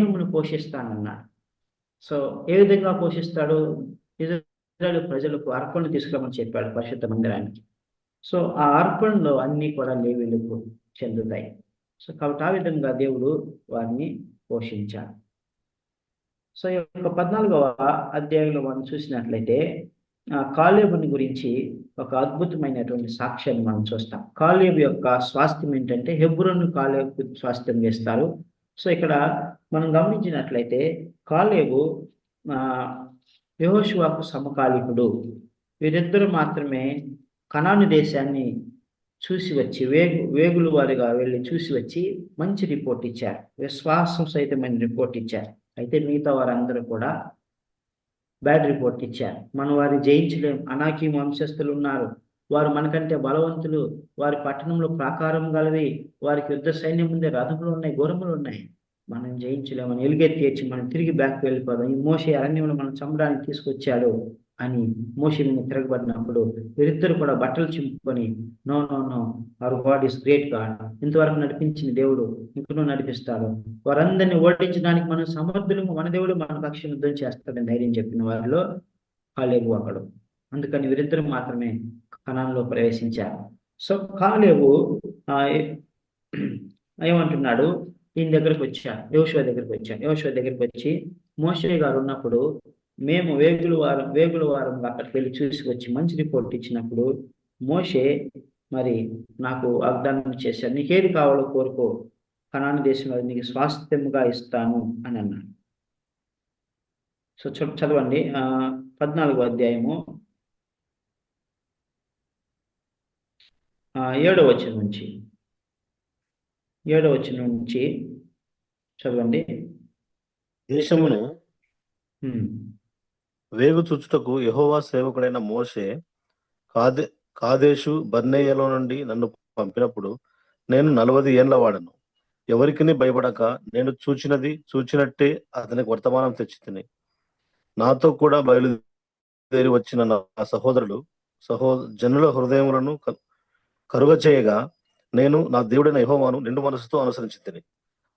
మిమ్మల్ని పోషిస్తానన్నాడు. సో ఏ విధంగా పోషిస్తాడు? ఇజ్రాయేలు ప్రజలకు అర్పణలు తీసుకురామని చెప్పాడు పరిశుద్ధ మందిరానికి. సో ఆ అర్పణలో అన్ని కూడా లేవీలకు చెందుతాయి. సో కాబట్టి ఆ విధంగా దేవుడు వారిని పోషించాడు. సో ఈ యొక్క 14వ అధ్యాయంలో మనం చూసినట్లయితే కాలేబుని గురించి ఒక అద్భుతమైనటువంటి సాక్ష్యాన్ని మనం చూస్తాం. కాలేబు యొక్క స్వాస్థ్యం ఏంటంటే హెబ్రోను కాలేబు స్వాస్థ్యం చేస్తారు. సో ఇక్కడ మనం గమనించినట్లయితే కాలేబు యెహోషువకు సమకాలీకుడు. వీరిద్దరు మాత్రమే కనాను దేశాన్ని చూసి వచ్చి వేగులు వారిగా వెళ్ళి చూసి వచ్చి మంచి రిపోర్ట్ ఇచ్చారు, విశ్వాసం సహితమైన రిపోర్ట్ ఇచ్చారు. అయితే మిగతా వారందరూ కూడా బ్యాడ్ రిపోర్ట్ ఇచ్చారు. మనం వారిని జయించలేం, అనాకీ వంశస్థులు ఉన్నారు, వారు మనకంటే బలవంతులు, వారి పట్టణంలో ప్రాకారం గలవి, వారికి యుద్ధ సైన్యం ముందే రథములు ఉన్నాయి, గుర్రములు ఉన్నాయి, మనం జయించలేమని ఎలుగెత్తి వచ్చి మనం తిరిగి బ్యాక్ వెళ్ళిపోదాం, ఈ మోషే అరణ్యంలో మనం చంపడానికి తీసుకొచ్చాడు అని మోషే మీద తిరగబడినప్పుడు వీరిద్దరు కూడా బట్టలు చింపుకొని no no no our God is great God, ఇంతవరకు నడిపించిన దేవుడు ఇంకనూ నడిపిస్తాడు, వారందరినీ ఓడించడానికి మనం సమర్థులము, మన దేవుడు మన పక్షం యుద్ధం చేస్తాడని ధైర్యం చెప్పిన వారిలో కాలేబు ఒకడు. అందుకని వీరిద్దరు మాత్రమే కనానులో ప్రవేశించారు. సో కాలేబు ఏమంటున్నాడు? ఈయన దగ్గరకు వచ్చాడు, యెహోషువ దగ్గరికి వచ్చాడు. యెహోషువ దగ్గరికి వచ్చి మోషే గారు ఉన్నప్పుడు మేము వేగుల వారం అక్కడికి వెళ్ళి చూసి వచ్చి మంచి రిపోర్ట్ ఇచ్చినప్పుడు మోషే మరి నాకు వాగ్దానం చేశాడు, నీకేది కావాలో కోరుకో, కనాను దేశంలో నీకు స్వాస్థ్యముగా ఇస్తాను అని అన్నాడు. సో చదవండి 14వ అధ్యాయము 7వ వచనం నుంచి చదవండి. దేశమును వేగు చుచ్చుటకు యెహోవా సేవకుడైన మోషే కాదేషు బర్నేయలో నుండి నన్ను పంపినప్పుడు నేను 40 ఏండ్ల వాడను. ఎవరికిని భయపడక నేను చూచినట్టే అతనికి వర్తమానం తెచ్చి తిని నాతో కూడా బయలుదేరి వచ్చిన నా సహోదరులు జనుల హృదయములను కరుగ చేయగా నేను నా దేవుడైన యెహోవాను నిండు మనసుతో అనుసరించితిని.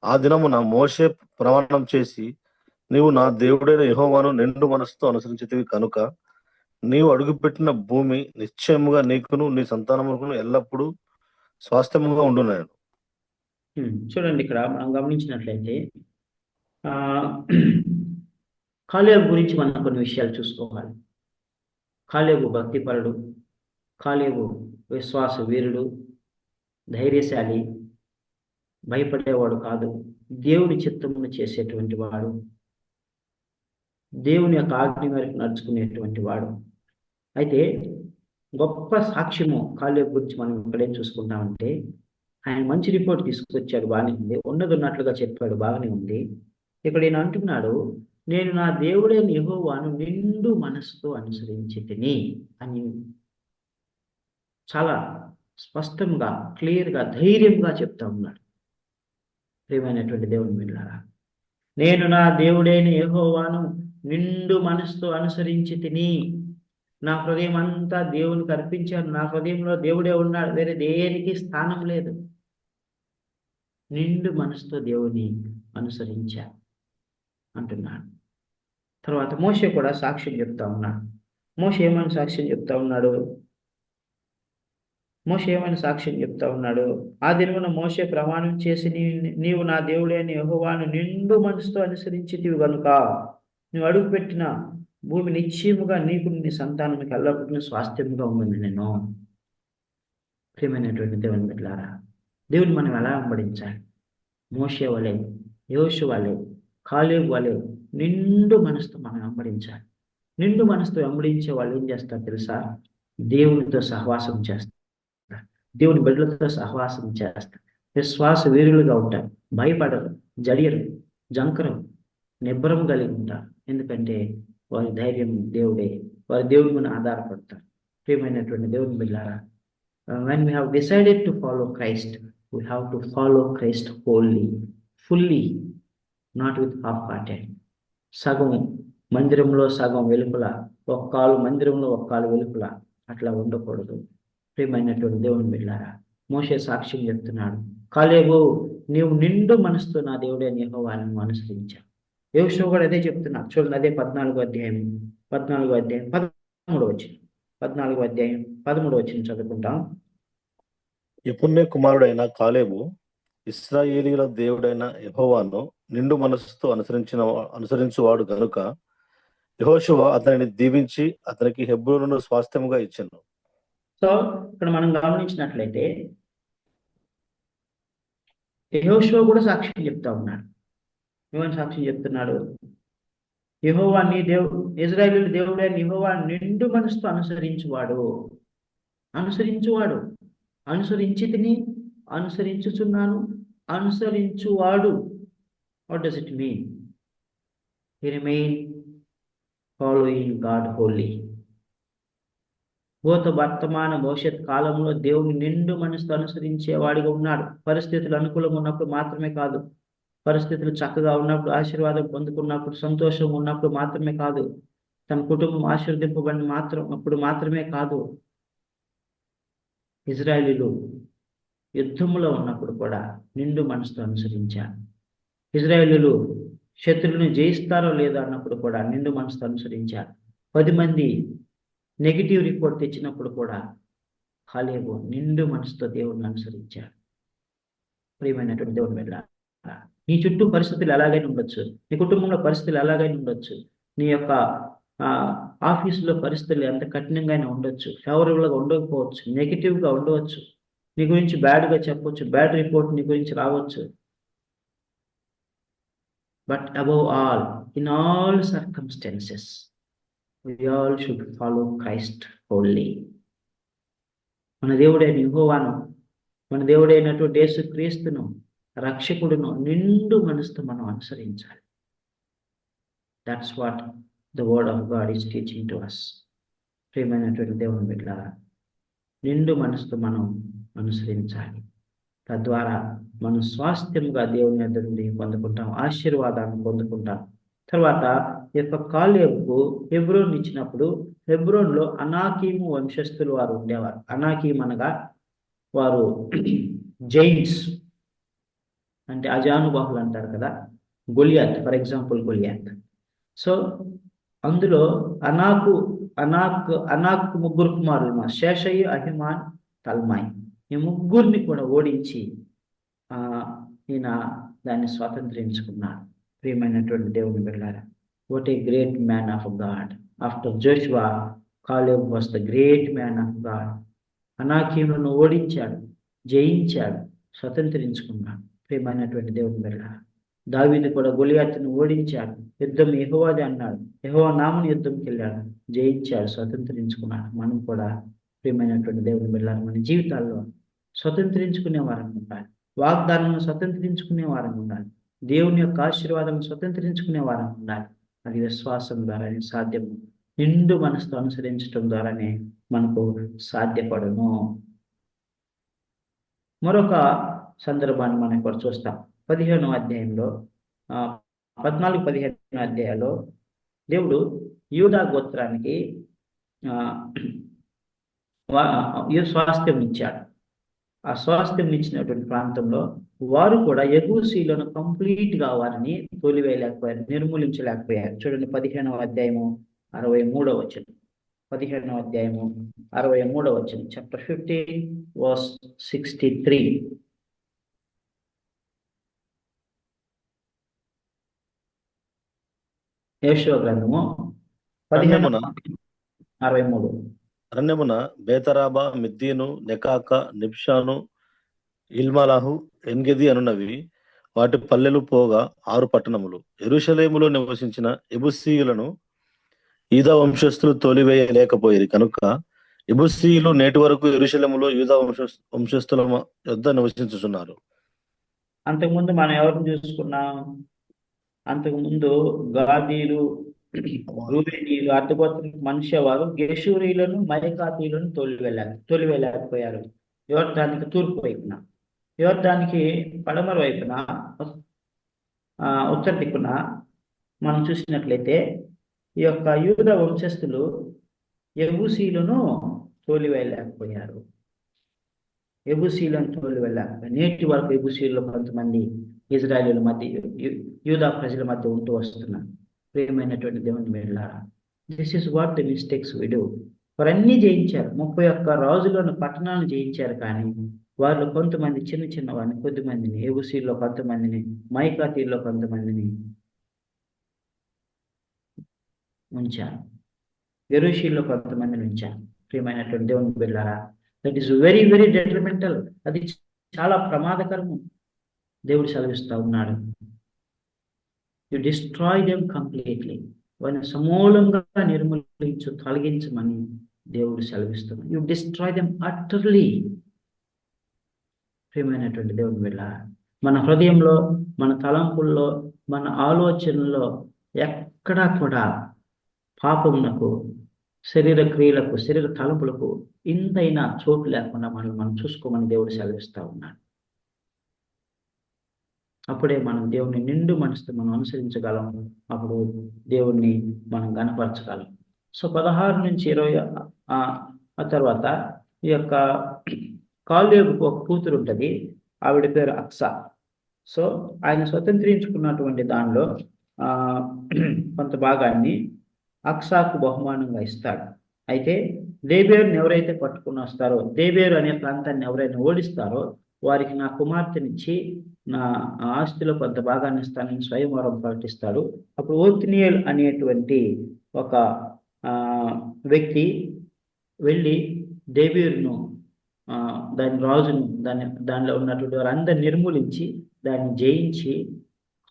ఆ దినమున మోషే ప్రమాణం చేసి, నీవు నా దేవుడైన యెహోవాను నిండు మనసుతో అనుసరించితివి కనుక నీవు అడుగుపెట్టిన భూమి నిశ్చయముగా నీకును నీ సంతానమునకును ఎల్లప్పుడూ స్వాస్థ్యముగా ఉండునను. చూడండి, ఇక్కడ మనం గమనించినట్లయితే కాలేబు గురించి మనం కొన్ని విషయాలు చూసుకోవాలి. కాలేబు భక్తిపరుడు, కాలేబు విశ్వాస వీరుడు, ధైర్యశాలి, భయపడేవాడు కాదు, దేవుడి చిత్తమును చేసేటువంటి వాడు, దేవుని యొక్క ఆజ్ఞ మేరకు నడుచుకునేటువంటి వాడు. అయితే గొప్ప సాక్ష్యము కాలేబు గురించి మనం ఇక్కడేం చూసుకుంటామంటే, ఆయన మంచి రిపోర్ట్ తీసుకొచ్చాడు, బాగానే ఉంది, ఉన్నట్లుగా చెప్పాడు, బాగానే ఉంది. ఇక్కడ ఈయన అంటున్నాడు, నేను నా దేవుడైన యెహోవాను నిండు మనసుతో అనుసరించితిని అని చాలా స్పష్టంగా, క్లియర్గా, ధైర్యంగా చెప్తా ఉన్నాడు. ప్రియమైనటువంటి దేవుని బిడ్డలారా, నేను నా దేవుడైన యెహోవాను నిండు మనసుతో అనుసరించితిని. నా హృదయం అంతా దేవునికి అర్పించాను. నా హృదయంలో దేవుడే ఉన్నాడు, వేరే దేనికి స్థానం లేదు. నిండు మనసుతో దేవుని అనుసరించా అంటున్నాడు. తర్వాత మోషే కూడా సాక్ష్యం చెప్తా ఉన్నాడు. మోషే ఏమైనా సాక్ష్యం చెప్తా ఉన్నాడు? ఆ దినమున మోషే ప్రమాణం చేసి, నీవు నా దేవుడైన యెహోవాను నిండు మనసుతో అనుసరించితివి గనుక నువ్వు అడుగుపెట్టిన భూమి నిశ్చయముగా నీకు నీ సంతానానికి ఎల్లప్పుడూ స్వాస్థ్యముగా ఉందని నేను. ప్రియమైనటువంటి దేవుని బిడ్డలారా, దేవుని మనం ఎలా వెంబడించాలి? మోషే వలె, యోషువ వలె, కాలేబు వలె నిండు మనసుతో మనం వెంబడించాలి. నిండు మనసుతో వెంబడించే వాళ్ళు ఏం చేస్తారు తెలుసా? దేవునితో సహవాసం చేస్తారు, దేవుని బిడ్డలతో సహవాసం చేస్తారు, విశ్వాస వీరులుగా ఉంటారు, భయపడరు, జడియరు, జంకరం, నిబ్బరం కలిగి ఉంటారు. ఎందుకంటే వారి ధైర్యం దేవుడే, వారి దేవుడి మీద ఆధారపడతారు. ప్రియమైనటువంటి దేవుని బిడ్డలారా, when we have decided to follow Christ, we have to follow Christ wholly, fully, not with half-hearted. సగం మందిరంలో సగం వెలుపల, ఒక్కాలు మందిరంలో ఒక్కాలు వెలుపల, అట్లా ఉండకూడదు. ప్రియమైనటువంటి దేవుని బిడ్డలారా, మోషే సాక్ష్యం చెప్తున్నాడు, కాలేబు నీవు నిండు మనసుతో నా దేవుడైన యెహోవాను అనుసరించావు. యోషువ కూడా అదే చెప్తున్నాడు. చూడండి, అదే 14వ అధ్యాయం 13వ వచనం చదువుకుంటాం. యెఫున్నె కుమారుడైన కాలేబు ఇశ్రాయేలీయుల దేవుడైన యెహోవాను నిండు మనసుతో అనుసరించువాడు గనుక యెహోషువ అతనిని దీవించి అతనికి హెబ్రోనును స్వాస్థ్యముగా ఇచ్చెను. సో ఇక్కడ మనం గమనించినట్లయితే యెహోషువ కూడా సాక్ష్యం చెప్తా ఉన్నాడు. ఏమని సాక్ష్యం చెప్తున్నాడు? యెహోవా నీ దేవుడు, ఇశ్రాయేలీయుల దేవుడైన యెహోవా నిండు మనసుతో అనుసరించువాడు, అనుసరించితిని, అనుసరించుచున్నాను, అనుసరించువాడు. What does it mean? He remain following God holy. భూత వర్తమాన భవిష్యత్ కాలంలో దేవుని నిండు మనసుతో అనుసరించేవాడిగా ఉన్నాడు. పరిస్థితులు అనుకూలంగా ఉన్నప్పుడు మాత్రమే కాదు, పరిస్థితులు చక్కగా ఉన్నప్పుడు, ఆశీర్వాదం పొందుకున్నప్పుడు, సంతోషం ఉన్నప్పుడు మాత్రమే కాదు, తన కుటుంబం ఆశీర్వదింపబడిన అప్పుడు మాత్రమే కాదు, ఇజ్రాయేలీలు యుద్ధములో ఉన్నప్పుడు కూడా నిండు మనసుతో అనుసరించారు. ఇజ్రాయేలీలు శత్రువుని జయిస్తారో లేదో అన్నప్పుడు కూడా నిండు మనసుతో అనుసరించారు. 10 మంది నెగిటివ్ రిపోర్ట్ తెచ్చినప్పుడు కూడా కాలేబు నిండు మనసుతో దేవుడిని అనుసరించాడు. ప్రియమైనటువంటి దేవుని బిడ్డ, నీ చుట్టూ పరిస్థితులు ఎలాగైనా ఉండొచ్చు, నీ కుటుంబంలో పరిస్థితులు ఎలాగైనా ఉండొచ్చు, నీ యొక్క ఆఫీసులో పరిస్థితులు ఎంత కఠినంగా ఉండొచ్చు, ఫేవరబుల్గా ఉండకపోవచ్చు, నెగిటివ్గా ఉండవచ్చు, నీ గురించి బ్యాడ్గా చెప్పవచ్చు, బ్యాడ్ రిపోర్ట్ నీ గురించి రావచ్చు. But above all, in all circumstances, we all should follow Christ wholly. మన దేవుడైన యెహోవాను, మన దేవుడైనటువంటి యేసుక్రీస్తును, రక్షకుడును నిండు మనసుతో మనం అనుసరించాలి. That's what the word of God is teaching to us. ప్రియమైనటువంటి దేవుని బిడ్డలారా, నిండు మనసుతో మనం అనుసరించాలి. తద్వారా మనం స్వాస్థ్యంగా దేవుని యొద్ద నుండి పొందుకుంటాం, ఆశీర్వాదాన్ని పొందుకుంటాం. తర్వాత ఈ యొక్క కాలేబుకు హెబ్రోన్ ఇచ్చినప్పుడు హెబ్రోన్లో అనాకీము వంశస్థులు వారు ఉండేవారు. అనాకీం అనగా వారు జైంట్స్, అంటే అజానుబాహులు అంటారు కదా. Goliath, for example Goliath. So అందులో అనాక్ ముగ్గురు కుమారులు, శేషయ్య, అహిమాన్, తల్మాయ్. ఈ ముగ్గురిని కూడా ఓడించి ఈయన దాన్ని స్వాతంత్రించుకున్నాడు. ప్రియమైనటువంటి దేవుని బిడ్డలారా, what a great man of God. After Joshua, Caleb was the great man of God. అనాకీములను ఓడించాడు, జయించాడు, స్వతంత్రించుకున్నాడు. ప్రియమైనటువంటి దేవుని బిడ్డలారా, దావీదు కూడా గొలియాతును ఓడించాడు. యుద్ధం యెహోవాదే అన్నాడు, యెహోవా నామమున యుద్ధంకి వెళ్ళాడు, జయించాడు, స్వతంత్రించుకున్నాడు. మనం కూడా ప్రియమైనటువంటి దేవుని బిడ్డలారా, మన జీవితాల్లో స్వతంత్రించుకునే వారం ఉండాలి. వాగ్దానాలను స్వతంత్రించుకునే వారం ఉండాలి. దేవుని యొక్క ఆశీర్వాదం స్వతంత్రించుకునే వారం ఉండాలి. అది విశ్వాసం ద్వారానే సాధ్యము. నిండు మనసుతో అనుసరించడం ద్వారానే మనకు సాధ్యపడును. మరొక సందర్భాన్ని మనం ఇక్కడ చూస్తాం. 15వ అధ్యాయంలో 14-15 అధ్యాయాల్లో దేవుడు యూదా గోత్రానికి స్వాస్థ్యం ఇచ్చాడు. ఆ స్వాస్థ్యం ఇచ్చినటువంటి ప్రాంతంలో వారు కూడా యెబూసీయులను కంప్లీట్గా వారిని తోలివేయలేకపోయారు, నిర్మూలించలేకపోయారు. చూడండి 15వ అధ్యాయము 63వ వచనం. 15వ అధ్యాయము 63వ వచనం. Chapter 15 verse 63. యెషయా గ్రంథము 15:63. అరణ్యమున బేతరాబా, మిద్దీను, నెకాక, నిబ్షాను, ఇల్మలాహు, ఎన్గెది అనున్నవి వాటి పల్లెలు పోగా 6 పట్టణములు. యెరూషలేములో నివసించిన యెబూసీయులను యూదా వంశస్థులు తోలివేయలేకపోయేది కనుక యెబూసీయులు నేటి వరకు యెరూషలేములో యూదా వంశస్థుల యొద్ద నివసించుచున్నారు. అంతకుముందు మనం ఎవరిని చూసుకున్నాం? అంతకుముందు గాదీలు, రూబేనీయులు, అర్ధగోత్ర మనుష్య వారు గెషూరీలను, మయకాతీయులను తోలివేయలేకపోయారు. యోర్దానికి తూర్పు వైపున, యోర్దానికి పడమర వైపున, ఉత్తర దిక్కున మనం చూసినట్లయితే ఈ యొక్క యూదా వంశస్థులు యెబూసీయులను తోలివేయలేకపోయారు. యెబూసీయులను తోలివేయలేకపోయారు. నేటి వరకు యెబూసీయుల్లో కొంతమంది ఇజ్రాయేలీల మధ్య, యూదా ప్రజల మధ్య ఉంటూ వస్తున్నారు. ప్రియమైనటువంటి దేవుని బిడ్డలారా, this is what the mistakes we do. వారు అన్ని జయించారు, 31 రాజులను పట్టణాలను జయించారు. కానీ వాళ్ళు కొంతమంది చిన్న వారిని, కొద్దిమందిని, యెబూసీయుల్లో కొంతమందిని, మైకాతీయుల్లో కొంతమందిని ఉంచారు, యెరూషలేములో కొంతమందిని ఉంచారు. ప్రియమైనటువంటి దేవుని బిడ్డలారా, that is very very detrimental. అది చాలా ప్రమాదకరము. దేవుడు సెలవిస్తూ ఉన్నాడు, యు డిస్ట్రాయ్ దెమ్ కంప్లీట్లీ. వారిని సమూలంగా తొలగించమని దేవుడు సెలవిస్తున్నాడు. You destroy them utterly. ప్రియమైనటువంటి దేవుని బిడ్డలారా, మన హృదయంలో, మన తలంపుల్లో, మన ఆలోచనలో ఎక్కడా కూడా పాపమునకు, శరీర క్రియలకు, శరీర తలంపులకు ఇంతైనా చోటు లేకుండా మనం చూసుకోమని దేవుడు సెలవిస్తూ ఉన్నాడు. అప్పుడే మనం దేవుని నిండు మనసుతో మనం అనుసరించగలం. అప్పుడు దేవుణ్ణి మనం గణపరచగలం. సో 16-20 ఆ తర్వాత ఈ యొక్క కాలేబుకు ఒక కూతురు ఉంటుంది, ఆవిడ పేరు అక్సా. సో ఆయన స్వతంత్రించుకున్నటువంటి దానిలో కొంత భాగాన్ని అక్సాకు బహుమానంగా ఇస్తాడు. అయితే దేబేరుని ఎవరైతే పట్టుకుని వస్తారో, దేబేరు అనే ప్రాంతాన్ని ఎవరైనా ఓడిస్తారో వారికి నా కుమార్తెనిచ్చి నా ఆస్తిలో కొంత భాగాన్ని ఇస్తానని స్వయంవరం ప్రకటిస్తాడు. అప్పుడు ఓత్నియేల్ అనేటువంటి ఒక వ్యక్తి వెళ్ళి దేబేరును, దాని రాజును, దానిలో ఉన్నటువంటి వారందరిని నిర్మూలించి దాన్ని జయించి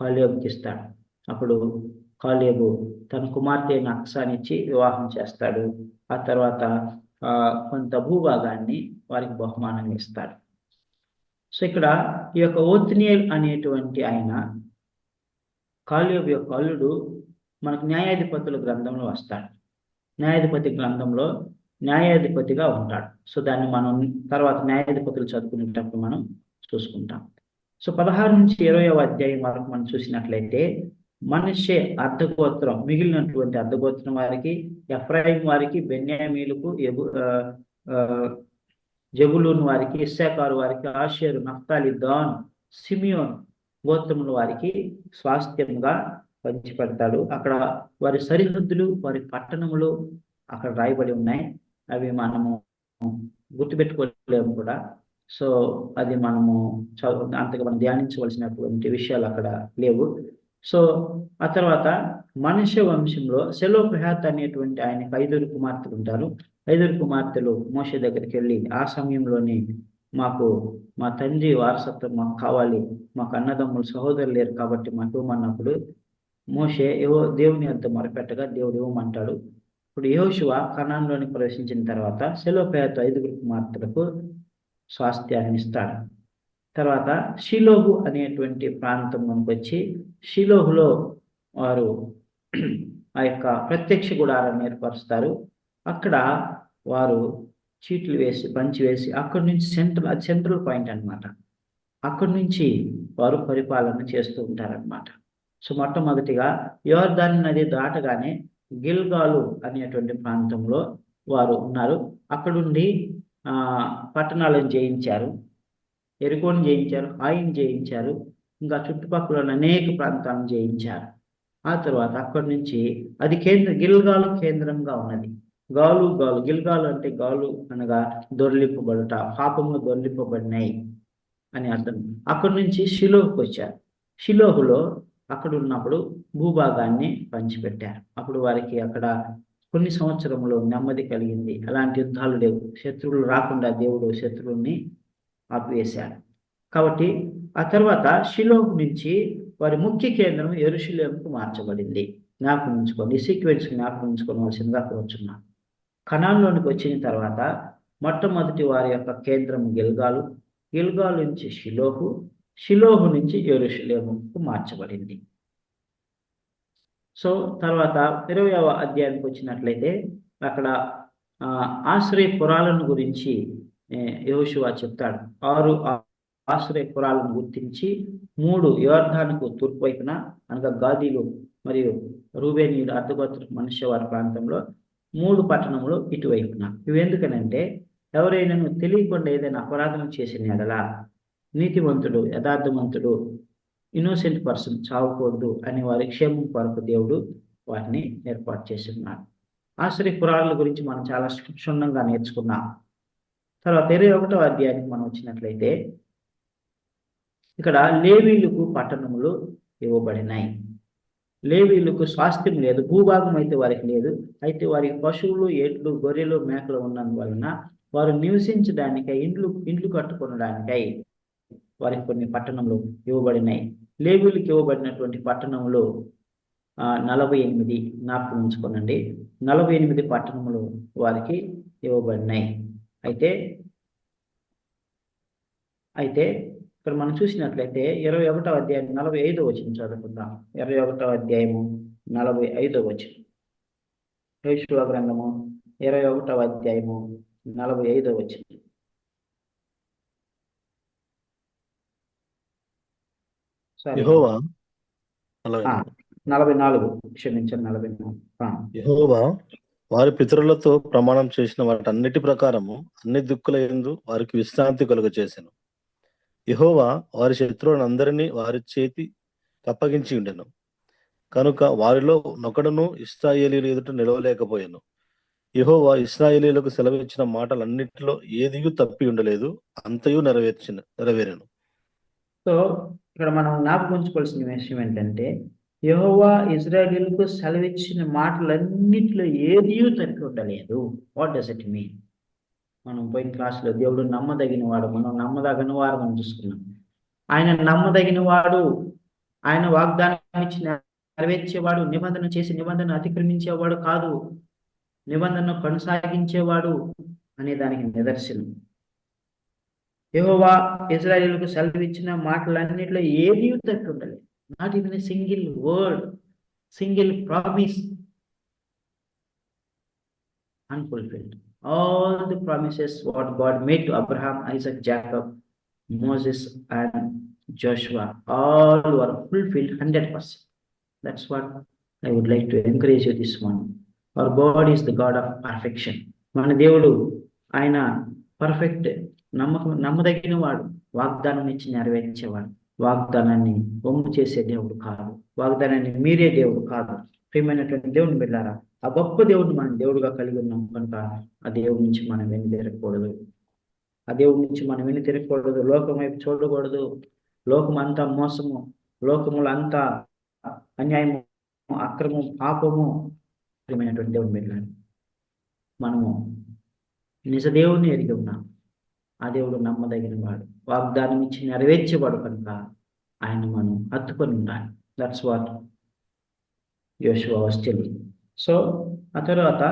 కాలేబుకి ఇస్తాడు. అప్పుడు కాలేబు తన కుమార్తె అయిన అక్సానిచ్చి వివాహం చేస్తాడు. ఆ తర్వాత కొంత భూభాగాన్ని వారికి బహుమానంగా ఇస్తాడు. సో ఇక్కడ ఈ యొక్క ఓత్నియేల్ అనేటువంటి ఆయన కాలేబు యొక్క అల్లుడు మనకు న్యాయాధిపతుల గ్రంథంలో వస్తాడు. న్యాయాధిపతి గ్రంథంలో న్యాయాధిపతిగా ఉంటాడు. సో దాన్ని మనం తర్వాత న్యాయాధిపతులు చదువుకునేటప్పుడు మనం చూసుకుంటాం. సో 16-20 అధ్యాయం వరకు మనం చూసినట్లయితే మనష్షే అర్ధగోత్రం, మిగిలినటువంటి అర్ధగోత్రం వారికి, ఎఫ్రాయిం వారికి, బెన్యామీలకు, జబులూన్ వారికి, ఇస్సాకారు వారికి, ఆషేరు, నఫ్తాలి, దాన్, సిమియోన్ గోత్రముల వారికి స్వాస్థ్యంగా పంచిపెడతాడు. అక్కడ వారి సరిహద్దులు, వారి పట్టణములు అక్కడ రాయబడి ఉన్నాయి. అవి మనము గుర్తుపెట్టుకోలేము కూడా. సో అది మనము అంతగా మనం ధ్యానించవలసినటువంటి విషయాలు అక్కడ లేవు. సో ఆ తర్వాత మనుష్య వంశంలో సెలోపెహాత్ అనేటువంటి ఆయనకు 5 కుమార్తెలు ఉంటారు. 5 కుమార్తెలు మోషే దగ్గరికి వెళ్ళి, ఆ సమయంలోనే మాకు మా తండ్రి వారసత్వం మాకు కావాలి, మాకు అన్నదమ్ములు సహోదరులు లేరు కాబట్టి మాకు ఇవ్వమన్నప్పుడు మోషే దేవుని వద్ద మొరపెట్టగా దేవుడు ఇవ్వమంటాడు. ఇప్పుడు యెహోషువ కనాన్లోని ప్రవేశించిన తర్వాత సెలోపెహాతు 5 కుమార్తెలకు స్వాస్థ్యాన్ని ఇస్తాడు. తర్వాత షిలోహు అనేటువంటి ప్రాంతం మనకు వచ్చి, షిలోహులో వారు ఆ యొక్క ప్రత్యక్ష గుడారాన్ని ఏర్పరుస్తారు. అక్కడ వారు చీట్లు వేసి పంచి వేసి అక్కడి నుంచి సెంట్రల్ పాయింట్ అన్నమాట. అక్కడి నుంచి వారు పరిపాలన చేస్తూ ఉంటారన్నమాట. సో మొట్టమొదటిగా యోర్దాను నది దాటగానే గిల్గాలు అనేటువంటి ప్రాంతంలో వారు ఉన్నారు. అక్కడుండి పట్టణాలను జయించారు, ఎరుకోను జయించారు, హాయిని జయించారు, ఇంకా చుట్టుపక్కల అనేక ప్రాంతాలను జయించారు. ఆ తర్వాత అక్కడి నుంచి అది గిల్గాలు కేంద్రంగా ఉన్నది. గిల్గాలు అంటే గాలు అనగా దొర్లింపబడుట, పాపములు దొర్లింపబడినాయి అని అర్థం. అక్కడి నుంచి షిలోహుకు వచ్చారు. షిలోహులో అక్కడ ఉన్నప్పుడు భూభాగాన్ని పంచిపెట్టారు. అప్పుడు వారికి అక్కడ కొన్ని సంవత్సరంలో నెమ్మది కలిగింది. అలాంటి యుద్ధాలు లేవు. శత్రువులు రాకుండా దేవుడు శత్రువుల్ని ఆపివేశాడు. కాబట్టి ఆ తర్వాత షిలోహు నుంచి వారి ముఖ్య కేంద్రం యెరూషలేముకు మార్చబడింది. జ్ఞాపకం ఉంచుకోండి, సీక్వెన్స్ జ్ఞాపకం ఉంచుకోవాల్సిందిగా కోరుచున్నాను. కనాన్లోనికి వచ్చిన తర్వాత మొట్టమొదటి వారి యొక్క కేంద్రం గిల్గాలు, గిల్గాలు నుంచి షిలోహు నుంచి యెరూషలేముకు మార్చబడింది. సో తర్వాత 20వ అధ్యాయానికి వచ్చినట్లయితే అక్కడ ఆశ్రయపురాలను గురించి యెహోషువ చెప్తాడు. 6 ఆశ్రయపురాలను గుర్తించి 3 యోర్దానుకు తూర్పు వైపున అనగా గాదీలు మరియు రూబేనీయులు అర్ధగోత్ర మనుష్య వారి ప్రాంతంలో 3 పట్టణములు ఇటువైపున. ఇవి ఎందుకనంటే ఎవరైనా తెలియకుండా ఏదైనా అపరాధం చేసిన ఎడల నీతివంతుడు, యథార్థవంతుడు, ఇన్నోసెంట్ పర్సన్ చావకూడదు అని వారి క్షేమం కొరకు దేవుడు వాటిని ఏర్పాటు చేసి ఉన్నాడు. ఆశ్రయపురాల గురించి మనం చాలా క్షుణ్ణంగా నేర్చుకున్నాం. తర్వాత 21వ అధ్యాయానికి మనం వచ్చినట్లయితే ఇక్కడ లేవీయులకు పట్టణములు ఇవ్వబడినాయి. లేవీయులకు స్వాస్థ్యం లేదు, భూభాగం అయితే వారికి లేదు. అయితే వారికి పశువులు, ఎడ్లు, గొర్రెలు, మేకలు ఉన్నందువలన వారు నివసించడానికై, ఇండ్లు కట్టుకోవడానికై వారికి కొన్ని పట్టణములు ఇవ్వబడినాయి. లేవీయులకు ఇవ్వబడినటువంటి పట్టణములు 48 జ్ఞాపకం ఉంచుకోనండి. 48 పట్టణములు వారికి ఇవ్వబడినాయి. అయితే ఇక్కడ మనం చూసినట్లయితే 21వ అధ్యాయం 45వ వచనం చదువుకుందాం. 21వ అధ్యాయము 45వ వచనం. యెహోషువ గ్రంథము 21వ అధ్యాయము 45వ వచనం. యెహోవా 44, క్షమించండి, 44. యెహోవా వారి పితరులతో ప్రమాణం చేసిన వాటన్నిటి ప్రకారము అన్ని దిక్కుల యందు వారికి విశ్రాంతి కలుగచేసెను. యెహోవా వారి శత్రువులందరినీ వారి చేతి అప్పగించి ఉండెను కనుక వారిలో నొకడును ఇశ్రాయేలీయుల ఎదుట నిలవలేకపోయాను. యెహోవా ఇశ్రాయేలీయులకు సెలవిచ్చిన మాటలన్నిటిలో ఏదియూ తప్పి ఉండలేదు, అంతయు నెరవేరెను. సో ఇక్కడ మనం జ్ఞాపకం ఉంచుకోవాల్సిన విషయం ఏంటంటే యెహోవా ఇశ్రాయేలీయులకు సెలవిచ్చిన మాటలన్నిటిలో ఏదియూ తప్పి ఉండలేదు. What does it mean? మనం పోయిన క్లాసులో దేవుడు నమ్మదగిన వాడు, మనం నమ్మదగిన వారు మనం చూసుకున్నాం. ఆయన నమ్మదగిన వాడు, ఆయన వాగ్దానం ఇచ్చి నెరవేర్చేవాడు, నిబంధన చేసి నిబంధన అతిక్రమించేవాడు కాదు, నిబంధన కొనసాగించేవాడు అనే దానికి నిదర్శనం. యెహోవా ఇశ్రాయేలుకు సెలవిచ్చిన మాటలన్నిటిలో ఏది తప్పి ఉండలేదు. Not even a single word, single promise unfulfilled. All the promises what God made to Abraham, Isaac, Jacob, Moses and Joshua, all were fulfilled 100%. That's what I would like to encourage you this morning. Our God is the God of perfection. మన దేవుడు ఆయన perfect, నమ్మదగిన వాడు, వాగ్దానం ఇచ్చి నెరవేర్చేవాడు. వాగ్దానాన్ని వమ్ము చేసే దేవుడు కాదు, వాగ్దానాన్ని మీరే దేవుడు కాదు. ప్రియమైనటువంటి దేవుని బిడ్డారా, ఆ గొప్ప దేవుడిని మనం దేవుడుగా కలిగి ఉన్నాం కనుక ఆ దేవుడి నుంచి మనం వెనుతిరగకూడదు. ఆ దేవుడి నుంచి మనం వెనుతిరగకూడదు. లోకం వైపు చూడకూడదు. లోకం అంతా మోసము, లోకములు అంతా అన్యాయము, అక్రమం, పాపము. ప్రియమైనటువంటి దేవుని బిడ్డలారా, మనము నిజ దేవుడిని ఎరిగి ఉన్నాం. ఆ దేవుడు నమ్మదగిన వాడు, వాగ్దానం ఇచ్చి నెరవేర్చేవాడు కనుక ఆయన మనం హత్తుకొని ఉండాలి. దట్స్ వాట్ యోషువ వాస్ టెల్లింగ్. సో ఆ తర్వాత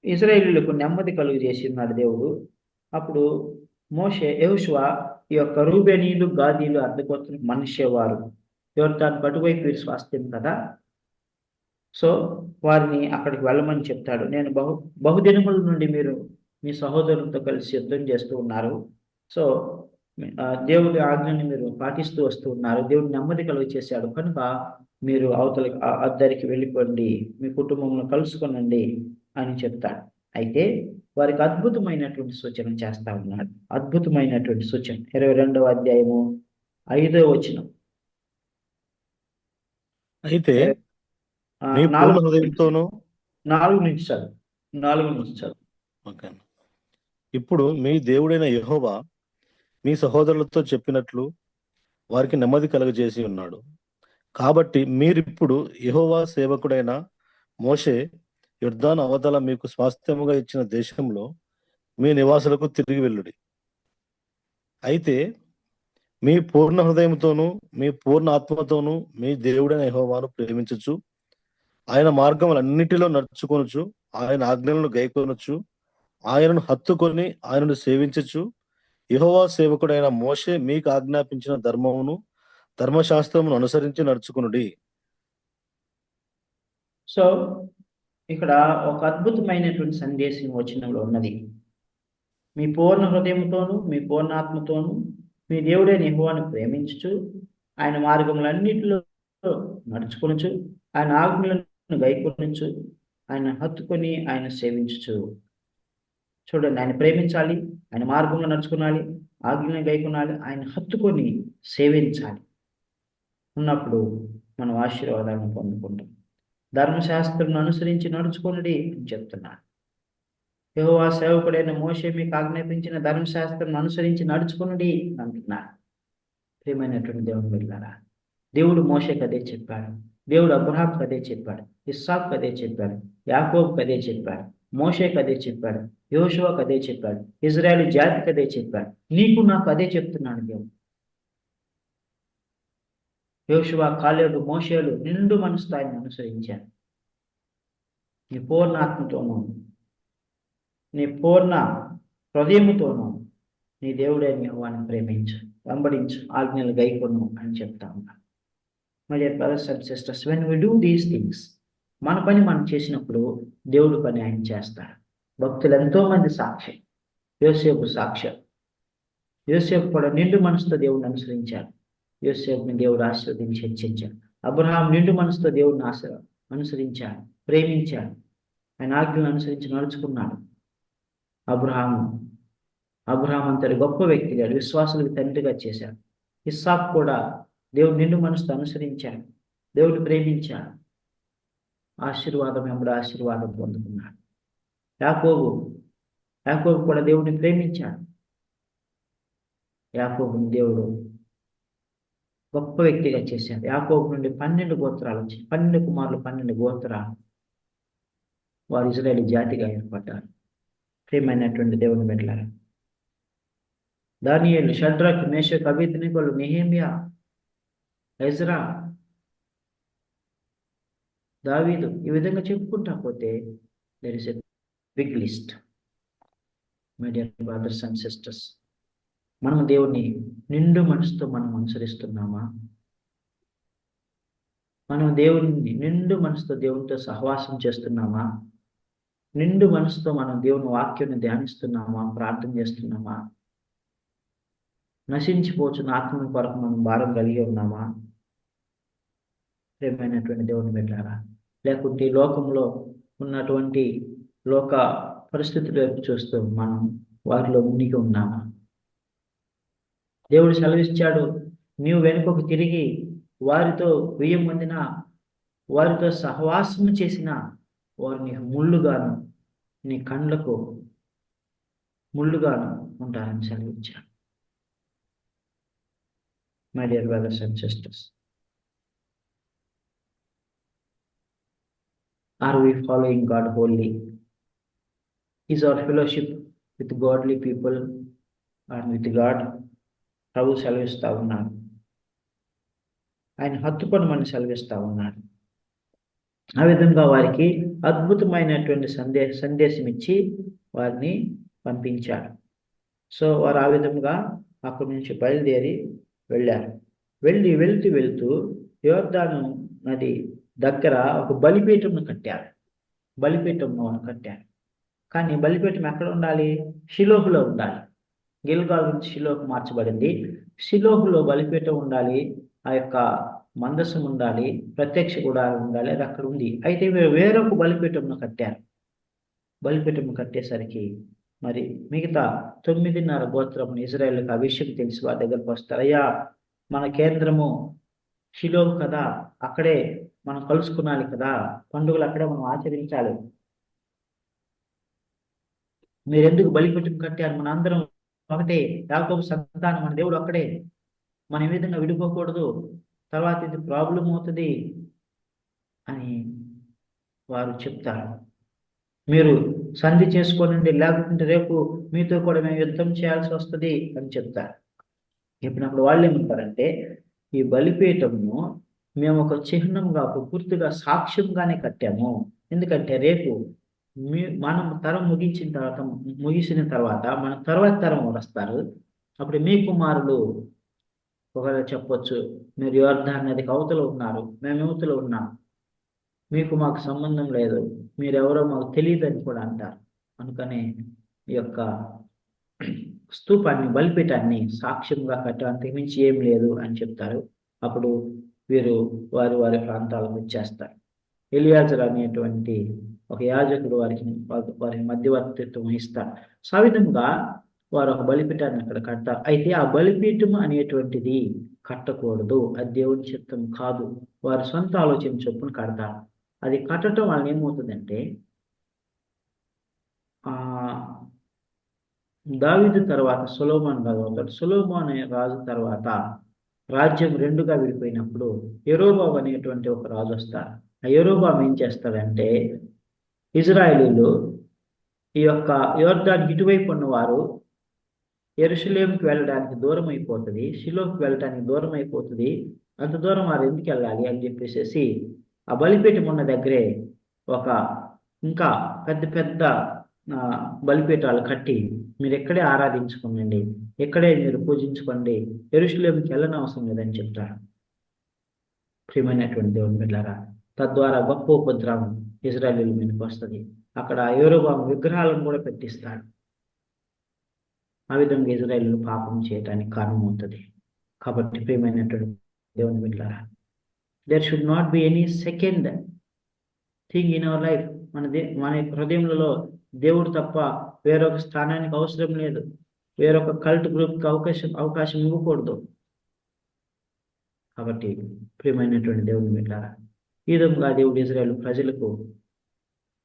ఇశ్రాయేలీయులకు నెమ్మది కలుగు చేసి ఉన్నాడు దేవుడు. అప్పుడు యెహోషువ ఈ యొక్క రూబేనీయులు, గాదీలు, అర్ధగోత్రులకు మనిషేవారు యోర్దాను అటువైపు వీరి స్వాస్థ్యం కదా. సో వారిని అక్కడికి వెళ్ళమని చెప్తాడు. నేను బహుదినముల నుండి మీరు మీ సహోదరులతో కలిసి యుద్ధం చేస్తూ ఉన్నారు. సో దేవుడి ఆజ్ఞని మీరు పాటిస్తూ వస్తూ ఉన్నారు. దేవుడు నెమ్మది కలుగు చేశాడు కనుక మీరు అవతలకి అద్దరికి వెళ్ళిపోండి, మీ కుటుంబంలో కలుసుకొనండి అని చెప్తాడు. అయితే వారికి అద్భుతమైనటువంటి సూచన చేస్తా ఉన్నాడు. అద్భుతమైనటువంటి సూచన 22వ అధ్యాయము 5వ వచనం. అయితే మీ పూర్ణ హృదయంతోనూ 4 నుంచి చదువు. ఓకే. ఇప్పుడు మీ దేవుడైన యెహోవా మీ సహోదరులతో చెప్పినట్లు వారికి నెమ్మది కలుగజేసి ఉన్నాడు. కాబట్టి మీరిప్పుడు యెహోవా సేవకుడైన మోషే యొర్దాను అవతల మీకు స్వాస్థ్యముగా ఇచ్చిన దేశంలో మీ నివాసులకు తిరిగి వెళ్ళుడి. అయితే మీ పూర్ణ హృదయంతోనూ మీ పూర్ణ ఆత్మతోనూ మీ దేవుడైన యెహోవాను ప్రేమించుచు ఆయన మార్గములన్నిటిలో నడుచుకొనుచు ఆయన ఆజ్ఞలను గైకొనుచు ఆయనను హత్తుకొని ఆయనను సేవించచ్చు యెహోవా సేవకుడైన మోషే మీకు ఆజ్ఞాపించిన ధర్మమును ధర్మశాస్త్రమును అనుసరించి నడుచుకునుడి. సో ఇక్కడ ఒక అద్భుతమైనటువంటి సందేశం వచనంలో ఉన్నది. మీ పూర్ణ హృదయంతోనూ మీ పూర్ణాత్మతోనూ మీ దేవుడైన యెహోవాను ప్రేమించుచు ఆయన మార్గములన్నిటిలో నడుచుకొనుచు ఆయన ఆజ్ఞలను గైకొనుచు ఆయన హత్తుకొని ఆయన సేవించుచు. చూడండి, ఆయన ప్రేమించాలి, ఆయన మార్గంలో నడుచుకోవాలి, ఆజ్ఞలను గైకొనాలి, ఆయన హత్తుకొని సేవించాలి. ఉన్నప్పుడు మనం ఆశీర్వాదాలను పొందుకుంటాం. ధర్మశాస్త్రం అనుసరించి నడుచుకొనుడి అని చెప్తున్నాడు. యెహోవా సేవకుడైన మోషే మీకు ఆజ్ఞాపించిన ధర్మశాస్త్రం అనుసరించి నడుచుకొనుడి అంటున్నాడు. ప్రియమైనటువంటి దేవుని బిడ్డలారా, దేవుడు మోషేకి అదే చెప్పాడు, దేవుడు అబ్రహాంకి అదే చెప్పాడు, ఇస్సాకుకి అదే చెప్పాడు, యాకోబుకి అదే చెప్పాడు, మోషేకి అదే చెప్పాడు, యెహోషువకు అదే చెప్పాడు, ఇజ్రాయేలు జాతికి అదే చెప్పాడు. నీకు నాకు అదే చెప్తున్నాడు దేవుడు. యెహోషువ, కాలేబు, మోషేలు నిండు మనసుతో ఆయన అనుసరించారు. నీ పూర్ణ ఆత్మతోనూ నీ పూర్ణ హృదయముతోనూ నీ దేవుడైన యెహోవాను ప్రేమించు, వెంబడించు, ఆజ్ఞలు గైకొను అని చెప్తా ఉన్నాను. My dear brothers and sisters, when we do these things, మన పని మనం చేసినప్పుడు దేవుడి పని ఆయన చేస్తాడు. భక్తులు ఎంతో మంది సాక్ష్యం, యోసేపు సాక్ష్యం. యోసేపు కూడా నిండు మనసుతో దేవుడిని అనుసరించాడు. యోసేపుని దేవుడు ఆశీర్వదించి హెచ్చించాడు. అబ్రహాం నిండు మనసుతో దేవుడిని అనుసరించాడు, ప్రేమించాడు, ఆయన ఆజ్ఞలను అనుసరించి నడుచుకున్నాడు. అబ్రహాం అంతటి గొప్ప వ్యక్తిగా విశ్వాసులకు తండ్రిగా చేశాడు. ఇస్సాకు కూడా దేవుడు నిండు మనసుతో అనుసరించాడు, దేవుడు ప్రేమించాడు, ఆశీర్వాదం వెంబడి ఆశీర్వాదం పొందుకున్నాడు. యాకోబు కూడా దేవుడిని ప్రేమించాడు. యాకోబుని దేవుడు గొప్ప వ్యక్తిగా చేశాడు. యాకోబు నుండి 12 గోత్రాలు వచ్చాయి. 12 కుమారులు, 12 గోత్రాలు. వారు ఇజ్రాయేలు జాతిగా ఏర్పడ్డారు. ప్రియమైనటువంటి దేవుని బిడ్డలారా, దానియేలు, షద్రక్, మేషక్, అబేద్నెగోలు, నెహెమ్యా, ఎజ్రా, దావీదు, ఈ విధంగా చెప్పుకుంటా పోతే there is a big list. My dear brothers and sisters, మనం దేవుణ్ణి నిండు మనసుతో మనం అనుసరిస్తున్నామా? మనం దేవుని నిండు మనసుతో దేవునితో సహవాసం చేస్తున్నామా? నిండు మనసుతో మనం దేవుని వాక్యాన్ని ధ్యానిస్తున్నామా? ప్రార్థన చేస్తున్నామా? నశించిపోతున్న ఆత్మల కొరకు మనం భారం కలిగి ఉన్నామా? ప్రియమైనటువంటి దేవుని బిడ్డలారా. లేకుంటే ఈ లోకంలో ఉన్నటువంటి లోక పరిస్థితుల వైపు చూస్తూ మనం వారిలో మునిగి ఉన్నామా? దేవుడు సెలవిచ్చాడు, నీవు వెనుకకు తిరిగి వారితో వెయ్యమందిన వారితో సహవాసము చేసిన వారు నీకు ముళ్ళుగాను నీ కండ్లకు ముళ్ళుగాను ఉంటారని సెలవిచ్చాడు. My dear brothers and sisters, are we following God wholly? Is our fellowship with godly people and with God? ప్రభు సెలవిస్తా ఉన్నాడు. ఆయన హత్తుకొనమని సెలవిస్తా ఉన్నాడు. ఆ విధంగా వారికి అద్భుతమైనటువంటి సందేశం ఇచ్చి వారిని పంపించాడు. సో వారు ఆ విధంగా అక్కడి నుంచి బయలుదేరి వెళ్ళారు. వెళ్తూ యోర్దాను నది దగ్గర ఒక బలిపీఠంను కట్టారు. కానీ బలిపీఠం ఎక్కడ ఉండాలి? షిలోహులో ఉండాలి. గిల్గాల్ నుంచి షిలోహు మార్చబడింది. షిలోహులో బలిపీఠం ఉండాలి, ఆ యొక్క మందసం ఉండాలి, ప్రత్యక్ష గుడారం ఉండాలి. అది అక్కడ ఉంది. అయితే వేరొక బలిపీఠంను కట్టారు. బలిపీఠం కట్టేసరికి మరి మిగతా 9.5 గోత్రం ఇజ్రాయేల్కి ఆ విషయం తెలిసి వారి దగ్గరకు వస్తారు. అయ్యా, మన కేంద్రము షిలోహు కదా, అక్కడే మనం కలుసుకున్నాలి కదా, పండుగలు అక్కడే మనం ఆచరించాలి, మీరెందుకు బలిపీఠం కట్టారు? మన అందరం ఒకటే, యాకోబు సంతానం, మన దేవుడు అక్కడే, మనం ఈ విధంగా విడిపోకూడదు, తర్వాత ఇది ప్రాబ్లం అవుతుంది అని వారు చెప్తారు. మీరు సంధి చేసుకోనండి, లేకుంటే రేపు మీతో కూడా మేము యుద్ధం చేయాల్సి వస్తుంది అని చెప్తారు. చెప్పినప్పుడు వాళ్ళు ఏమంటారంటే, ఈ బలిపీఠంను మేము ఒక చిహ్నంగా, ఒక గుర్తుగా, సాక్ష్యంగానే కట్టాము. ఎందుకంటే రేపు మనం తరం ముగిసిన తర్వాత మన తర్వాత తరం వస్తారు. అప్పుడు మీ కుమారులు ఒకవేళ చెప్పొచ్చు, మీరు యోర్దాను నదికి అవతల ఉన్నారు, మేము యువతలో ఉన్నాం, మీకు మాకు సంబంధం లేదు, మీరెవరో మాకు తెలియదు అని కూడా అంటారు. అందుకనే ఈ యొక్క స్తూపాన్ని, బలిపీఠాన్ని సాక్ష్యంగా కట్టడానికి మించి ఏం లేదు అని చెప్తారు. అప్పుడు వీరు వారి ప్రాంతాలకు వచ్చేస్తారు. ఎలియాజరు అనేటువంటి ఒక యాజకుడు వారికి మధ్యవర్తిత్వం వహిస్తారు. సో ఆ విధంగా వారు ఒక బలిపీఠాన్ని అక్కడ కడతారు. అయితే ఆ బలిపీఠం అనేటువంటిది కట్టకూడదు, అది దేవుని చిత్తం కాదు. వారి సొంత ఆలోచన చొప్పున కడతారు. అది కట్టడం వల్ల ఏమవుతుందంటే, దావీదు తర్వాత సొలొమోను రాజు అవుతాడు. సొలొమోను రాజు తర్వాత రాజ్యం రెండుగా విడిపోయినప్పుడు యెరోబాము అనేటువంటి ఒక రాజు వస్తాడు. ఆ యెరోబాము ఏం చేస్తాడంటే, ఇజ్రాయేలీలు ఈ యొక్క యోర్దాను ఇటువైపు ఉన్నవారు యెరూషలేముకి వెళ్ళడానికి దూరం అయిపోతుంది, షిలోకి వెళ్ళడానికి దూరం అయిపోతుంది, అంత దూరం వారు ఎందుకు వెళ్ళాలి అని చెప్పేసి ఆ బలిపీఠం ఉన్న దగ్గరే ఇంకా పెద్ద బలిపీఠాలు కట్టి, మీరు ఎక్కడే ఆరాధించుకోండి, ఎక్కడే మీరు పూజించుకోండి, యెరూషలేముకి వెళ్ళనవసరం లేదని చెప్తారు. ప్రియమైనటువంటి దేవుని బిడ్డలారా, తద్వారా గొప్ప ఉపద్రవం ఇజ్రాయేలీల మీదకి వస్తుంది. అక్కడ యెరోబాము విగ్రహాలను కూడా పెట్టిస్తాడు. ఆ విధంగా ఇజ్రాయేలీలు పాపం చేయడానికి కారణమవుతుంది. కాబట్టి ప్రియమైనటువంటి దేవుని బిడ్డలారా, there should not be any second thing in our life. మన హృదయంలో దేవుడు తప్ప వేరొక స్థానానికి అవసరం లేదు. వేరొక కల్ట్ గ్రూప్కి అవకాశం ఇవ్వకూడదు. కాబట్టి ప్రియమైనటువంటి దేవుని బిడ్డలారా, ఈ విధంగా దేవుడు ఇజ్రాయేలు ప్రజలకు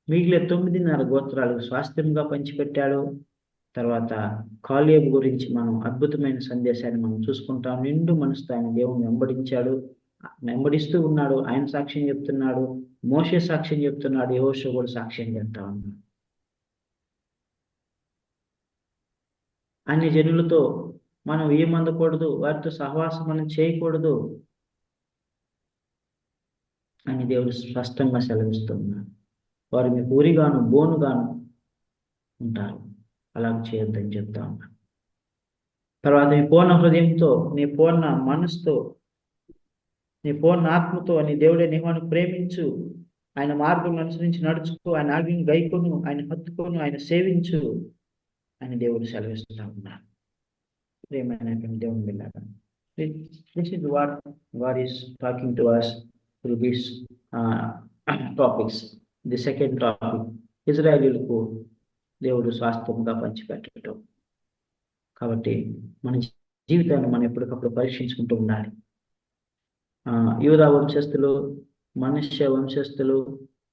మిగిలిన 9.5 గోత్రాలకు స్వాస్థ్యంగా పంచిపెట్టాడు. తర్వాత కాలేబు గురించి మనం అద్భుతమైన సందేశాన్ని మనం చూసుకుంటాం. నిండు మనసుతో ఆయన దేవుని వెంబడిస్తూ ఉన్నాడు. ఆయన సాక్ష్యం చెప్తున్నాడు, మోషే సాక్ష్యం చెప్తున్నాడు, యెహోషువ కూడా సాక్ష్యం చెప్తా ఉన్నాడు. అన్ని జనులతో మనం ఏమందకూడదు, వారితో సహవాసం మనం చేయకూడదు అని దేవుడు స్పష్టంగా సెలవిస్తున్నాడు. వారు మీకు ఊరిగాను బోనుగాను ఉంటారు, అలా చేయొద్దని చెప్తా ఉన్నాను. తర్వాత నీ పూర్ణ హృదయంతో, నీ పూర్ణ మనసుతో, నీ పూర్ణ ఆత్మతో నీ దేవుడే నిహోను ప్రేమించు, ఆయన మార్గం అనుసరించి నడుచుకో, ఆయన ఆజ్ఞను గైకొను, ఆయన హత్తుకోను, ఆయన సేవించు అని దేవుడు సెలవిస్తూ ఉన్నాడు. ప్రేమైనటువంటి దేవుని బిడ్డలారా, this is what God is talking to us through these topics. The second topic, ఇజ్రాయేలీలకు దేవుడు స్వాస్థ్యంగా పంచిపెట్టడం. కాబట్టి మన జీవితాన్ని మనం ఎప్పటికప్పుడు పరీక్షించుకుంటూ ఉండాలి. యూదా వంశస్థులు, మనుష్య వంశస్థులు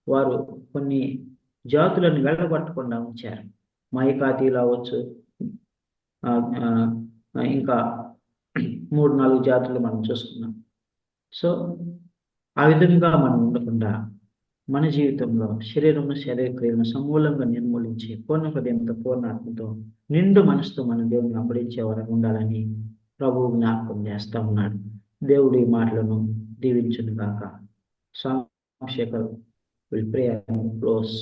వారు కొన్ని జాతులను వెళ్ళగొట్టకుండా ఉంచారు. మైకాతీలు అవ్వచ్చు, ఇంకా 3-4 జాతులు మనం చూసుకున్నాం. సో ఆ విధంగా మనం ఉండకుండా మన జీవితంలో శరీరము శరీర క్రియలను సమూలంగా నిర్మూలించి పూర్ణ హృదయంతో, పూర్ణాత్మతో, నిండు మనసుతో మన దేవుని అప్పడించే వరకు ఉండాలని ప్రభువు జ్ఞాపకం చేస్తా ఉన్నాడు. దేవుడు ఈ మాటలను దీవించును గాక. Shekhar will pray and close.